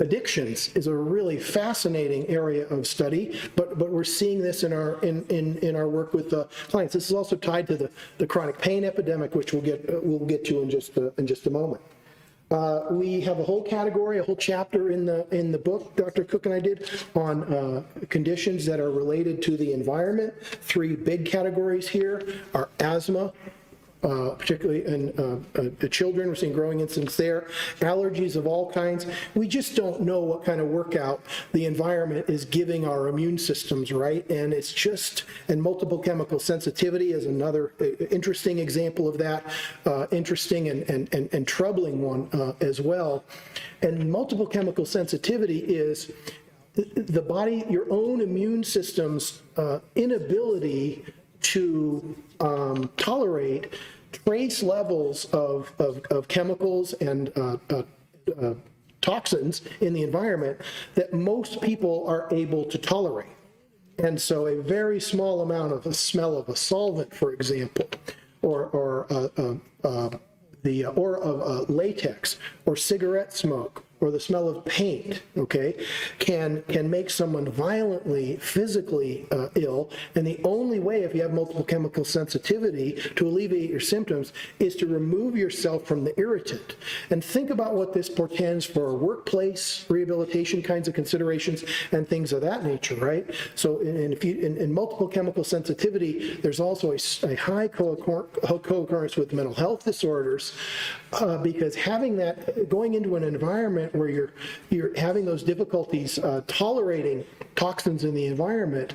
addictions is a really fascinating area of study, but we're seeing this in our work with clients. This is also tied to the chronic pain epidemic, which we'll get to in just a moment. We have a whole category, a whole chapter in the book Dr. Cook and I did on conditions that are related to the environment. 3 big categories here are asthma, particularly in children. We're seeing growing incidence there. Allergies of all kinds. We just don't know what kind of workout the environment is giving our immune systems, right? And it's just, and multiple chemical sensitivity is another interesting example of that, interesting and troubling one as well. And multiple chemical sensitivity is the body, your own immune system's inability to tolerate trace levels of chemicals and toxins in the environment that most people are able to tolerate. And so a very small amount of the smell of a solvent, for example, or of latex, or cigarette smoke, or the smell of paint, okay, can make someone violently, physically ill. And the only way, if you have multiple chemical sensitivity, to alleviate your symptoms is to remove yourself from the irritant. And think about what this portends for workplace rehabilitation kinds of considerations and things of that nature, right? So in multiple chemical sensitivity, there's also a high co-occurrence with mental health disorders, because having that, going into an environment where you're having those difficulties tolerating toxins in the environment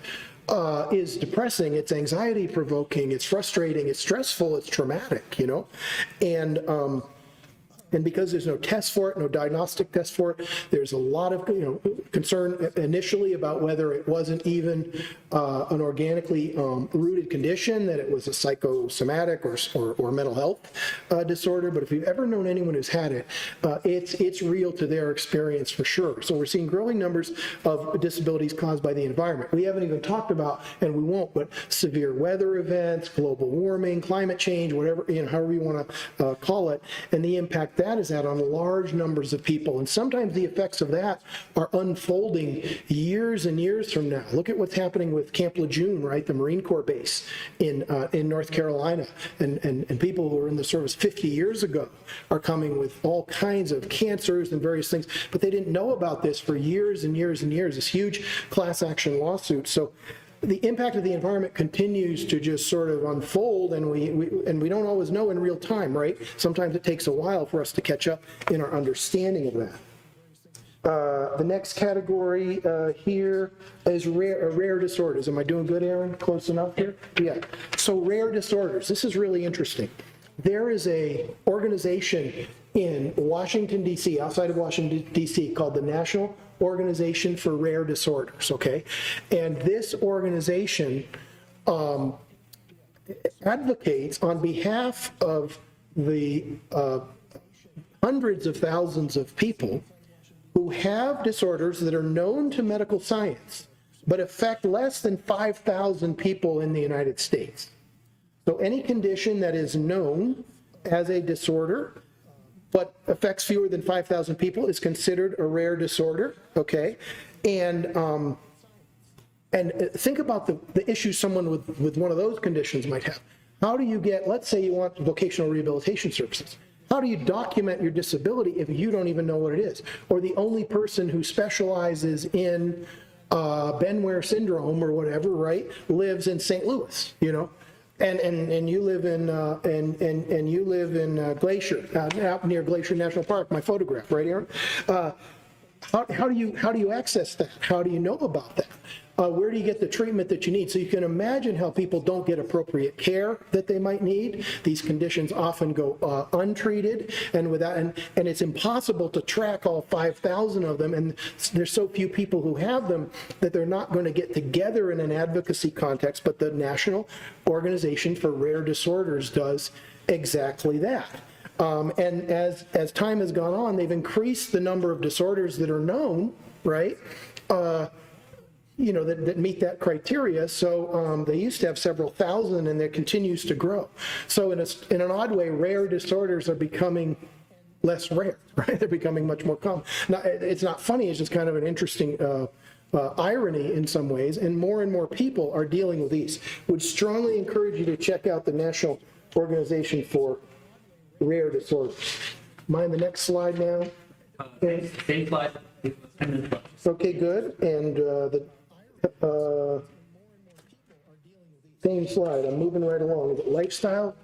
is depressing, it's anxiety provoking, it's frustrating, it's stressful, it's traumatic, you know? And because there's no test for it, no diagnostic test for it, there's a lot of concern initially about whether it wasn't even an organically rooted condition, that it was a psychosomatic or mental health disorder. But if you've ever known anyone who's had it, it's real to their experience for sure. So we're seeing growing numbers of disabilities caused by the environment. We haven't even talked about, and we won't, but severe weather events, global warming, climate change, whatever, however you want to call it, and the impact that is had on large numbers of people. And sometimes the effects of that are unfolding years and years from now. Look at what's happening with Camp Lejeune, right? The Marine Corps base in North Carolina. And people who were in the service 50 years ago are coming with all kinds of cancers and various things, but they didn't know about this for years and years and years, this huge class action lawsuit. So the impact of the environment continues to just sort of unfold, and we don't always know in real time, right? Sometimes it takes a while for us to catch up in our understanding of that. The next category here is rare disorders. Am I doing good, Aaron? Close enough here? Yeah. So rare disorders. This is really interesting. There is a organization in Washington, D.C., outside of Washington, D.C., called the National Organization for Rare Disorders, okay? And this organization advocates on behalf of the hundreds of thousands of people who have disorders that are known to medical science, but affect less than 5,000 people in the United States. So any condition that is known as a disorder but affects fewer than 5,000 people is considered a rare disorder, okay? And think about the issues someone with one of those conditions might have. How do you get, let's say you want vocational rehabilitation services. How do you document your disability if you don't even know what it is? Or the only person who specializes in Benware syndrome or whatever, right, lives in St. Louis, And you live in and you live in Glacier, out near Glacier National Park. My photograph, right, Aaron? How do you access that? How do you know about that? Where do you get the treatment that you need? So you can imagine how people don't get appropriate care that they might need. These conditions often go untreated, and it's impossible to track all 5,000 of them, and there's so few people who have them that they're not going to get together in an advocacy context, but the National Organization for Rare Disorders does exactly that. And as time has gone on, they've increased the number of disorders that are known, right? That meet that criteria. So they used to have several thousand, and it continues to grow. So in an odd way, rare disorders are becoming less rare, right? They're becoming much more common. Now, it's not funny, it's just kind of an interesting irony in some ways, and more people are dealing with these. Would strongly encourage you to check out the National Organization for Rare Disorders. Am I on the next slide now? Same slide. Okay, good. And the same slide. I'm moving right along. Is it lifestyle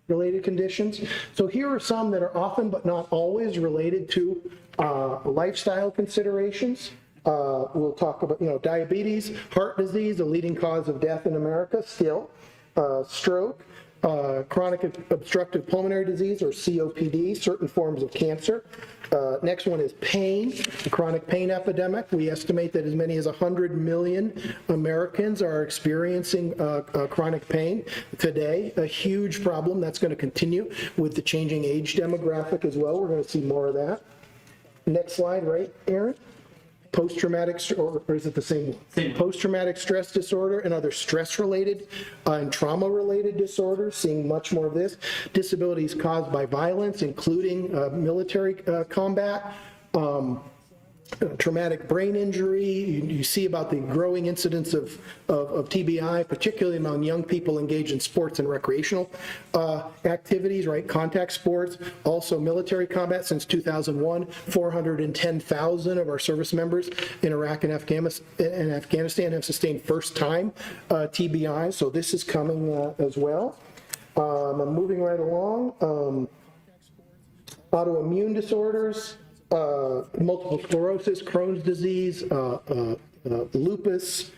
related conditions? So here are some that are often but not always related to lifestyle considerations. We'll talk about diabetes, heart disease, a leading cause of death in America still, stroke, chronic obstructive pulmonary disease, or COPD, certain forms of cancer. Next one is pain, the chronic pain epidemic. We estimate that as many as 100 million Americans are experiencing chronic pain today, a huge problem that's going to continue with the changing age demographic as well. We're going to see more of that. Next slide, right, Aaron? Post-traumatic, or is it the same one? Same. Post-traumatic stress disorder and other stress-related and trauma-related disorders, seeing much more of this. Disabilities caused by violence, including military combat, traumatic brain injury. You see about the growing incidence of TBI, particularly among young people engaged in sports and recreational activities, right? Contact sports, also military combat since 2001. 410,000 of our service members in Iraq and Afghanistan have sustained first-time TBI, so this is coming as well. I'm moving right along. Autoimmune disorders. Multiple sclerosis, Crohn's disease, lupus,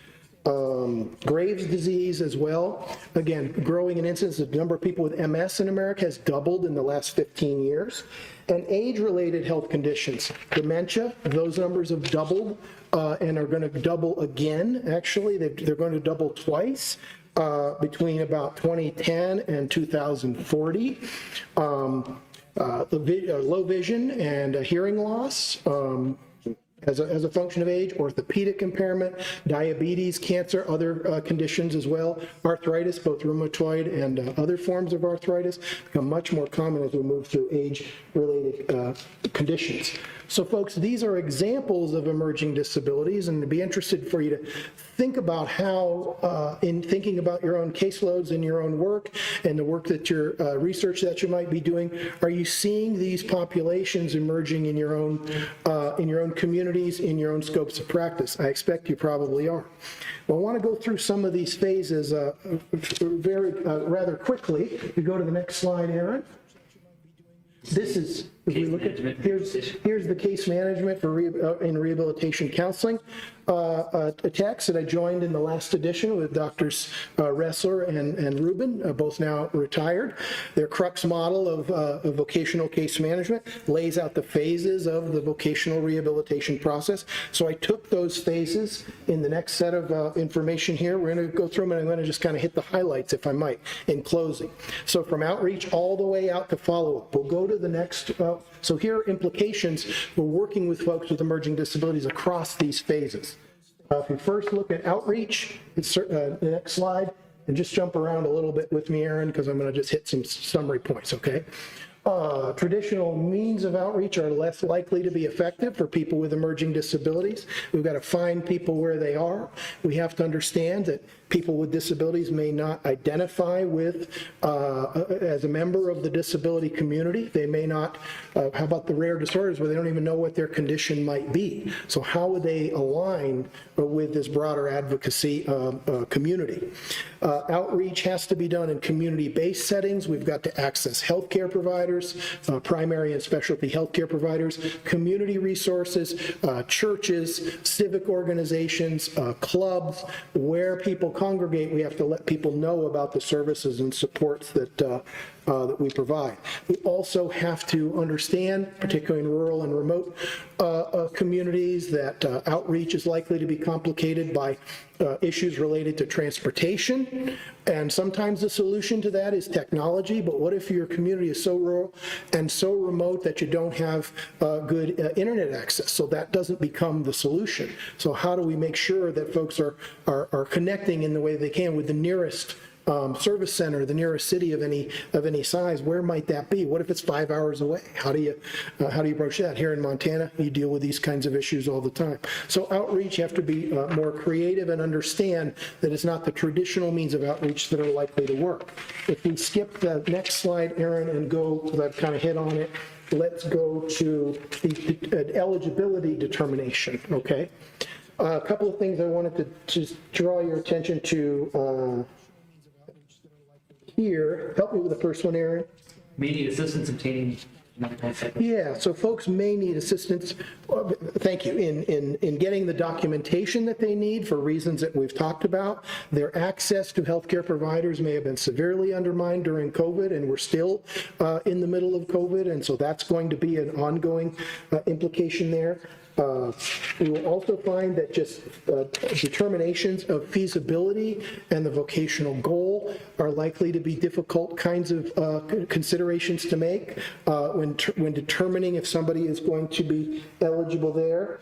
Graves' disease as well. Again, growing in incidence. The number of people with MS in America has doubled in the last 15 years. And age-related health conditions, dementia, those numbers have doubled and are going to double again, actually. They're going to double twice between about 2010 and 2040. Low vision and hearing loss as a function of age, orthopedic impairment, diabetes, cancer, other conditions as well, arthritis, both rheumatoid and other forms of arthritis, become much more common as we move through age-related conditions. So folks, these are examples of emerging disabilities, and to be interested for you to think about how, in thinking about your own caseloads and your own work and the work that your research that you might be doing, are you seeing these populations emerging in your own communities, in your own scopes of practice? I expect you probably are. Well, I want to go through some of these phases rather quickly. We go to the next slide, Aaron. This is, if we look at, here's the case management for in rehabilitation counseling a text that I joined in the last edition with Drs. Ressler and Rubin, both now retired. Their crux model of vocational case management lays out the phases of the vocational rehabilitation process. So I took those phases in the next set of information here. We're going to go through them, and I'm going to just kind of hit the highlights, if I might, in closing. So from outreach all the way out to follow-up. We'll go to the next. So here are implications for working with folks with emerging disabilities across these phases. If you first look at outreach, it's the next slide, and just jump around a little bit with me, Aaron, because I'm going to just hit some summary points, okay? Traditional means of outreach are less likely to be effective for people with emerging disabilities. We've got to find people where they are. We have to understand that people with disabilities may not identify with, as a member of the disability community. They may not, how about the rare disorders where they don't even know what their condition might be? So how would they align with this broader advocacy community? Outreach has to be done in community-based settings. We've got to access healthcare providers, primary and specialty healthcare providers, community resources, churches, civic organizations, clubs, where people congregate. We have to let people know about the services and supports that we provide. We also have to understand, particularly in rural and remote communities, that outreach is likely to be complicated by issues related to transportation, and sometimes the solution to that is technology. But what if your community is so rural and so remote that you don't have good internet access? So that doesn't become the solution. So how do we make sure that folks are connecting in the way they can with the nearest service center, the nearest city of any size? Where might that be? What if it's 5 hours away? How do you approach that? Here in Montana, you deal with these kinds of issues all the time. So outreach, you have to be more creative and understand that it's not the traditional means of outreach that are likely to work. If we skip the next slide, Aaron, and go, because I've kind of hit on it, let's go to the eligibility determination, okay? A couple of things I wanted to just draw your attention to here. Help me with the first one, Aaron. May need assistance obtaining medical assistance. Yeah, so folks may need assistance, thank you, in getting the documentation that they need for reasons that we've talked about. Their access to healthcare providers may have been severely undermined during COVID, and we're still in the middle of COVID, and so that's going to be an ongoing implication there. We will also find that just determinations of feasibility and the vocational goal are likely to be difficult kinds of considerations to make when determining if somebody is going to be eligible there.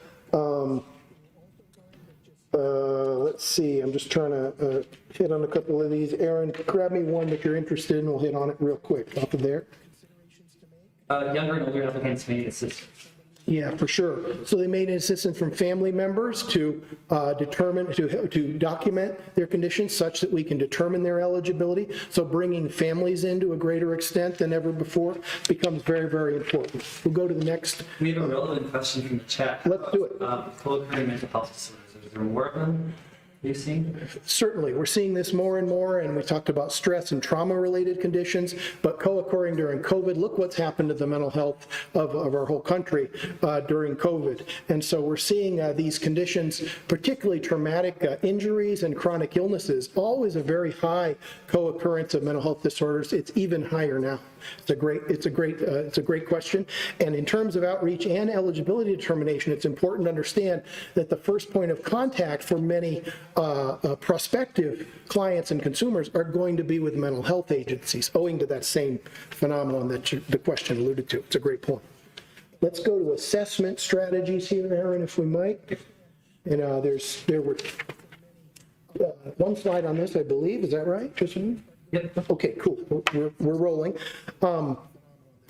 Let's see, I'm just trying to hit on a couple of these. Aaron, grab me one that you're interested in, we'll hit on it real quick off of there. Younger and older applicants may need assistance. Yeah, for sure. So they may need assistance from family members to to document their conditions such that we can determine their eligibility. So bringing families in to a greater extent than ever before becomes very, very important. We'll go to the next. We have a relevant question from the chat. Let's do it. Co-occurring mental health disorders. Is there more of them? You seeing? Certainly, we're seeing this more and more, and we talked about stress and trauma-related conditions, but co-occurring during COVID. Look what's happened to the mental health of our whole country during COVID. And so we're seeing these conditions, particularly traumatic injuries and chronic illnesses, always a very high co-occurrence of mental health disorders. It's even higher now. It's a great question. And in terms of outreach and eligibility determination, it's important to understand that the first point of contact for many prospective clients and consumers are going to be with mental health agencies, owing to that same phenomenon that the question alluded to. It's a great point. Let's go to assessment strategies here, Aaron, if we might. And there were one slide on this, I believe. Is that right, Tristan? Yep. Okay, cool. We're rolling.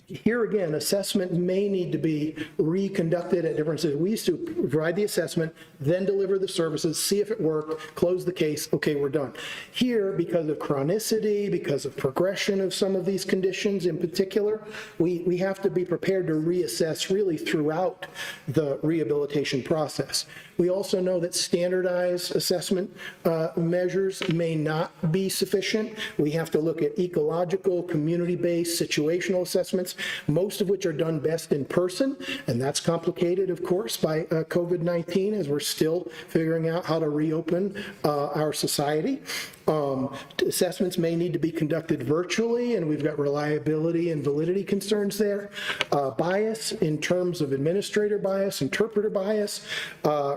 Here again, assessment may need to be reconducted at different stages. We used to provide the assessment, then deliver the services, see if it worked, close the case, okay, we're done. Here, because of chronicity, because of progression of some of these conditions in particular, we have to be prepared to reassess really throughout the rehabilitation process. We also know that standardized assessment measures may not be sufficient. We have to look at ecological, community-based, situational assessments, most of which are done best in person, and that's complicated, of course, by COVID-19 as we're still figuring out how to reopen our society. Assessments may need to be conducted virtually, and we've got reliability and validity concerns there. Bias in terms of administrator bias, interpreter bias,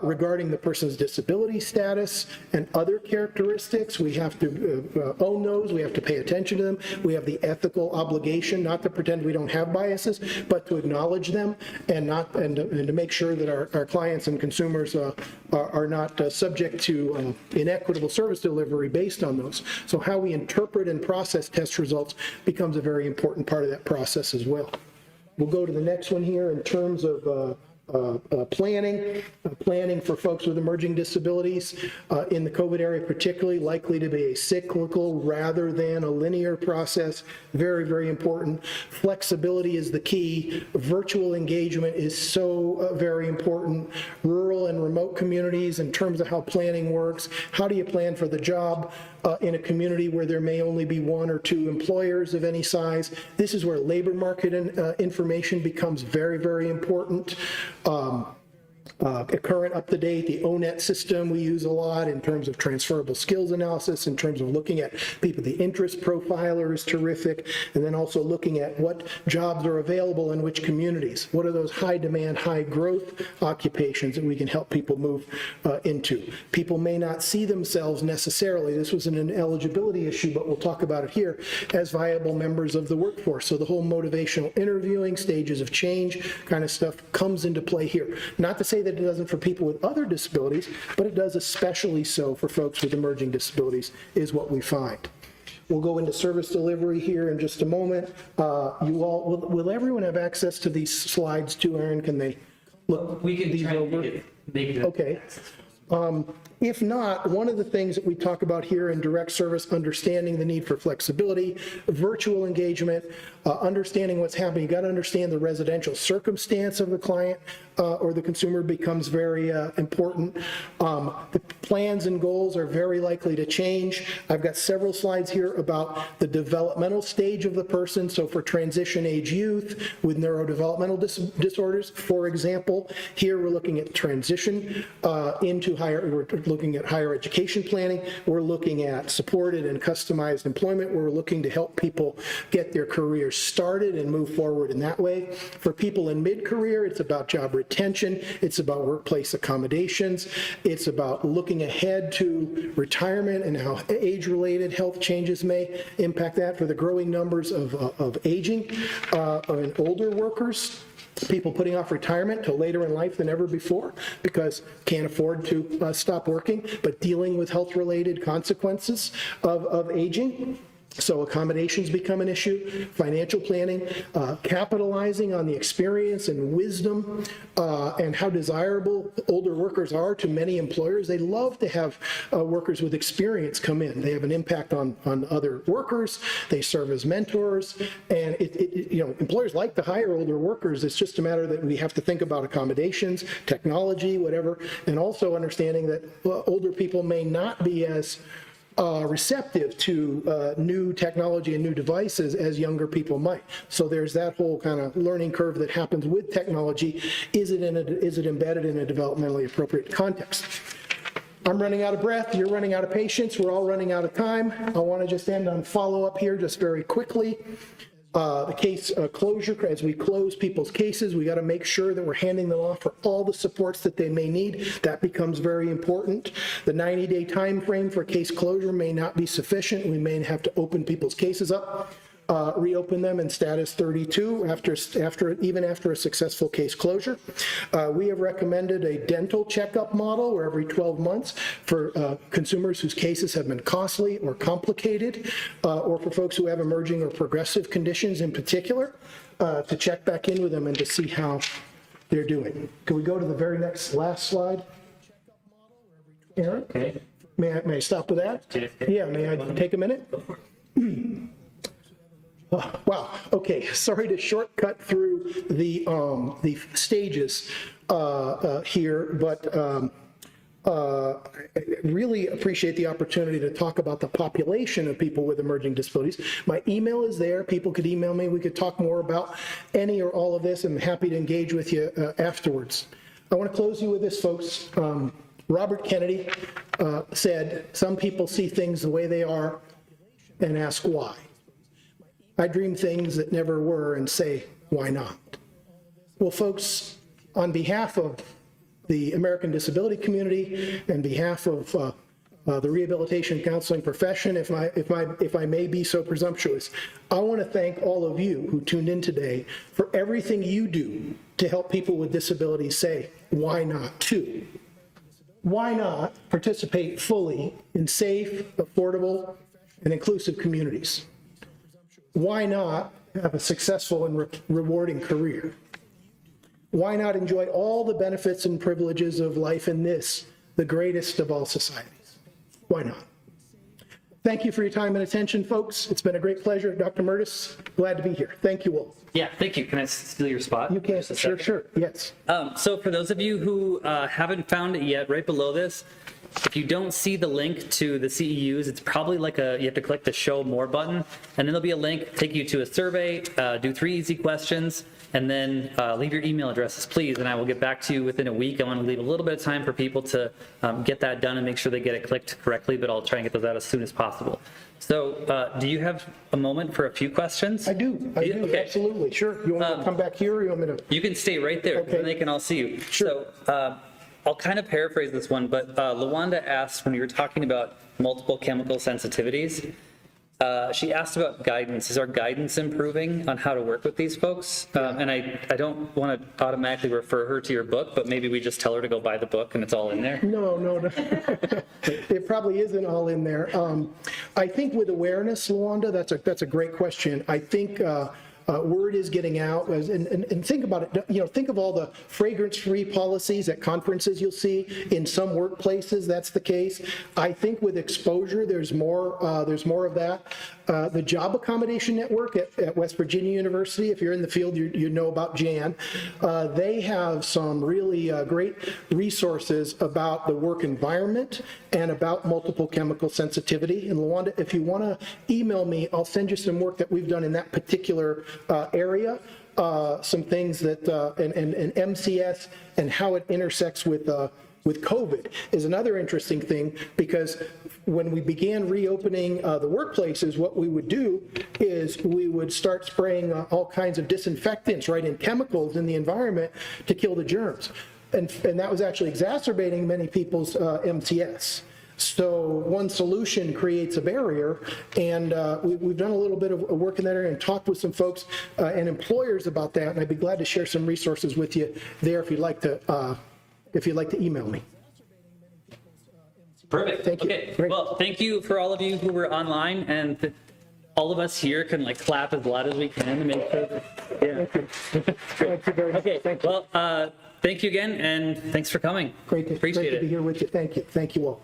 regarding the person's disability status and other characteristics. We have to own those. We have to pay attention to them. We have the ethical obligation not to pretend we don't have biases, but to acknowledge them and to make sure that our clients and consumers are not subject to inequitable service delivery based on those. So how we interpret and process test results becomes a very important part of that process as well. We'll go to the next one here in terms of planning for folks with emerging disabilities in the COVID area, particularly likely to be a cyclical rather than a linear process. Very, very important. Flexibility is the key. Virtual engagement is so very important. Rural and remote communities in terms of how planning works. How do you plan for the job in a community where there may only be one or two employers of any size? This is where labor market information becomes very, very important. Current, up-to-date, the ONET system we use a lot in terms of transferable skills analysis, in terms of looking at people. The interest profiler is terrific, and then also looking at what jobs are available in which communities. What are those high-demand, high-growth occupations that we can help people move into? People may not see themselves necessarily, this was an eligibility issue, but we'll talk about it here, as viable members of the workforce. So the whole motivational interviewing, stages of change kind of stuff comes into play here. Not to say that it doesn't for people with other disabilities, but it does especially so for folks with emerging disabilities, is what we find. We'll go into service delivery here in just a moment. You all, will everyone have access to these slides too, Aaron? Can they look We can these try over? to make it Okay. If not, one of the things that we talk about here in direct service, understanding the need for flexibility, virtual engagement, understanding what's happening. You got to understand the residential circumstance of the client or the consumer becomes very important. The plans and goals are very likely to change. I've got several slides here about the developmental stage of the person. So for transition age youth with neurodevelopmental disorders, for example, here we're looking at transition into we're looking at higher education planning. We're looking at supported and customized employment. We're looking to help people get their careers started and move forward in that way. For people in mid-career, it's about job retention. It's about workplace accommodations. It's about looking ahead to retirement and how age-related health changes may impact that. For the growing numbers of aging and older workers, people putting off retirement till later in life than ever before because can't afford to stop working, but dealing with health-related consequences of aging. So accommodations become an issue, financial planning, capitalizing on the experience and wisdom and how desirable older workers are to many employers. They love to have workers with experience come in. They have an impact on other workers. They serve as mentors. And employers like to hire older workers. It's just a matter that we have to think about accommodations, technology, whatever, and also understanding that older people may not be as receptive to new technology and new devices as younger people might. So there's that whole kind of learning curve that happens with technology. Is it embedded in a developmentally appropriate context? I'm running out of breath. You're running out of patience. We're all running out of time. I want to just end on follow-up here just very quickly. The case closure, as we close people's cases, we got to make sure that we're handing them off for all the supports that they may need. That becomes very important. The 90-day time frame for case closure may not be sufficient. We may have to open people's cases up, reopen them in status 32 even after a successful case closure. We have recommended a dental checkup model where every 12 months for consumers whose cases have been costly or complicated, or for folks who have emerging or progressive conditions in particular, to check back in with them and to see how they're doing. Can we go to the very last slide? Aaron? Okay. May I stop with that? Yeah, may I take a minute? Wow, okay, sorry to shortcut through the stages here, but I really appreciate the opportunity to talk about the population of people with emerging disabilities. My email is there. People could email me. We could talk more about any or all of this. I'm happy to engage with you afterwards. I want to close you with this, folks. Robert Kennedy said, "Some people see things the way they are and ask why. I dream things that never were and say, why not?" Well, folks, on behalf of the American disability community, and behalf of the rehabilitation counseling profession, if I may be so presumptuous, I want to thank all of you who tuned in today for everything you do to help people with disabilities say, why not too? Why not participate fully in safe, affordable, and inclusive communities? Why not have a successful and rewarding career? Why not enjoy all the benefits and privileges of life in this, the greatest of all societies? Why not? Thank you for your time and attention, folks. It's been a great pleasure. Dr. Murtis, glad to be here. Thank you all. Yeah, thank you. Can I steal your spot? You can, sure, yes. So for those of you who haven't found it yet, right below this, if you don't see the link to the CEUs, it's probably like you have to click the show more button, and then there'll be a link, take you to a survey, do 3 easy questions, and then leave your email addresses, please, and I will get back to you within a week. I want to leave a little bit of time for people to get that done and make sure they get it clicked correctly, but I'll try and get those out as soon as possible. So do you have a moment for a few questions? I do, Okay. Absolutely, sure. You want me to come back here, or you want me to? You can stay right there, Okay. and they can all see you. Sure. So I'll kind of paraphrase this one, but Lawanda asked, when you were talking about multiple chemical sensitivities, she asked about guidance. Is our guidance improving on how to work with these folks? And I don't want to automatically refer her to your book, but maybe we just tell her to go buy the book and it's all in there. No. It probably isn't all in there. I think with awareness, Lawanda, that's a great question. I think word is getting out, and think about it, think of all the fragrance-free policies at conferences you'll see. In some workplaces, that's the case. I think with exposure, there's more of that. The Job Accommodation Network at West Virginia University, if you're in the field, you know about Jan. They have some really great resources about the work environment and about multiple chemical sensitivity. And Lawanda, if you want to email me, I'll send you some work that we've done in that particular area, some things that, and MCS and how it intersects with COVID is another interesting thing, because when we began reopening the workplaces, what we would do is we would start spraying all kinds of disinfectants, right, and chemicals in the environment to kill the germs. And that was actually exacerbating many people's MTS. So one solution creates a barrier, and we've done a little bit of work in that area and talked with some folks and employers about that, and I'd be glad to share some resources with you there if you'd like to email me. Perfect. Thank you. Okay. Great. Well, thank you for all of you who were online, and all of us here can clap as loud as we can to make sure that, yeah. Thank you very much. Okay. Thank you. Well, thank you again, and thanks for coming. Great to Appreciate be it. here with you. Thank you. Thank you all.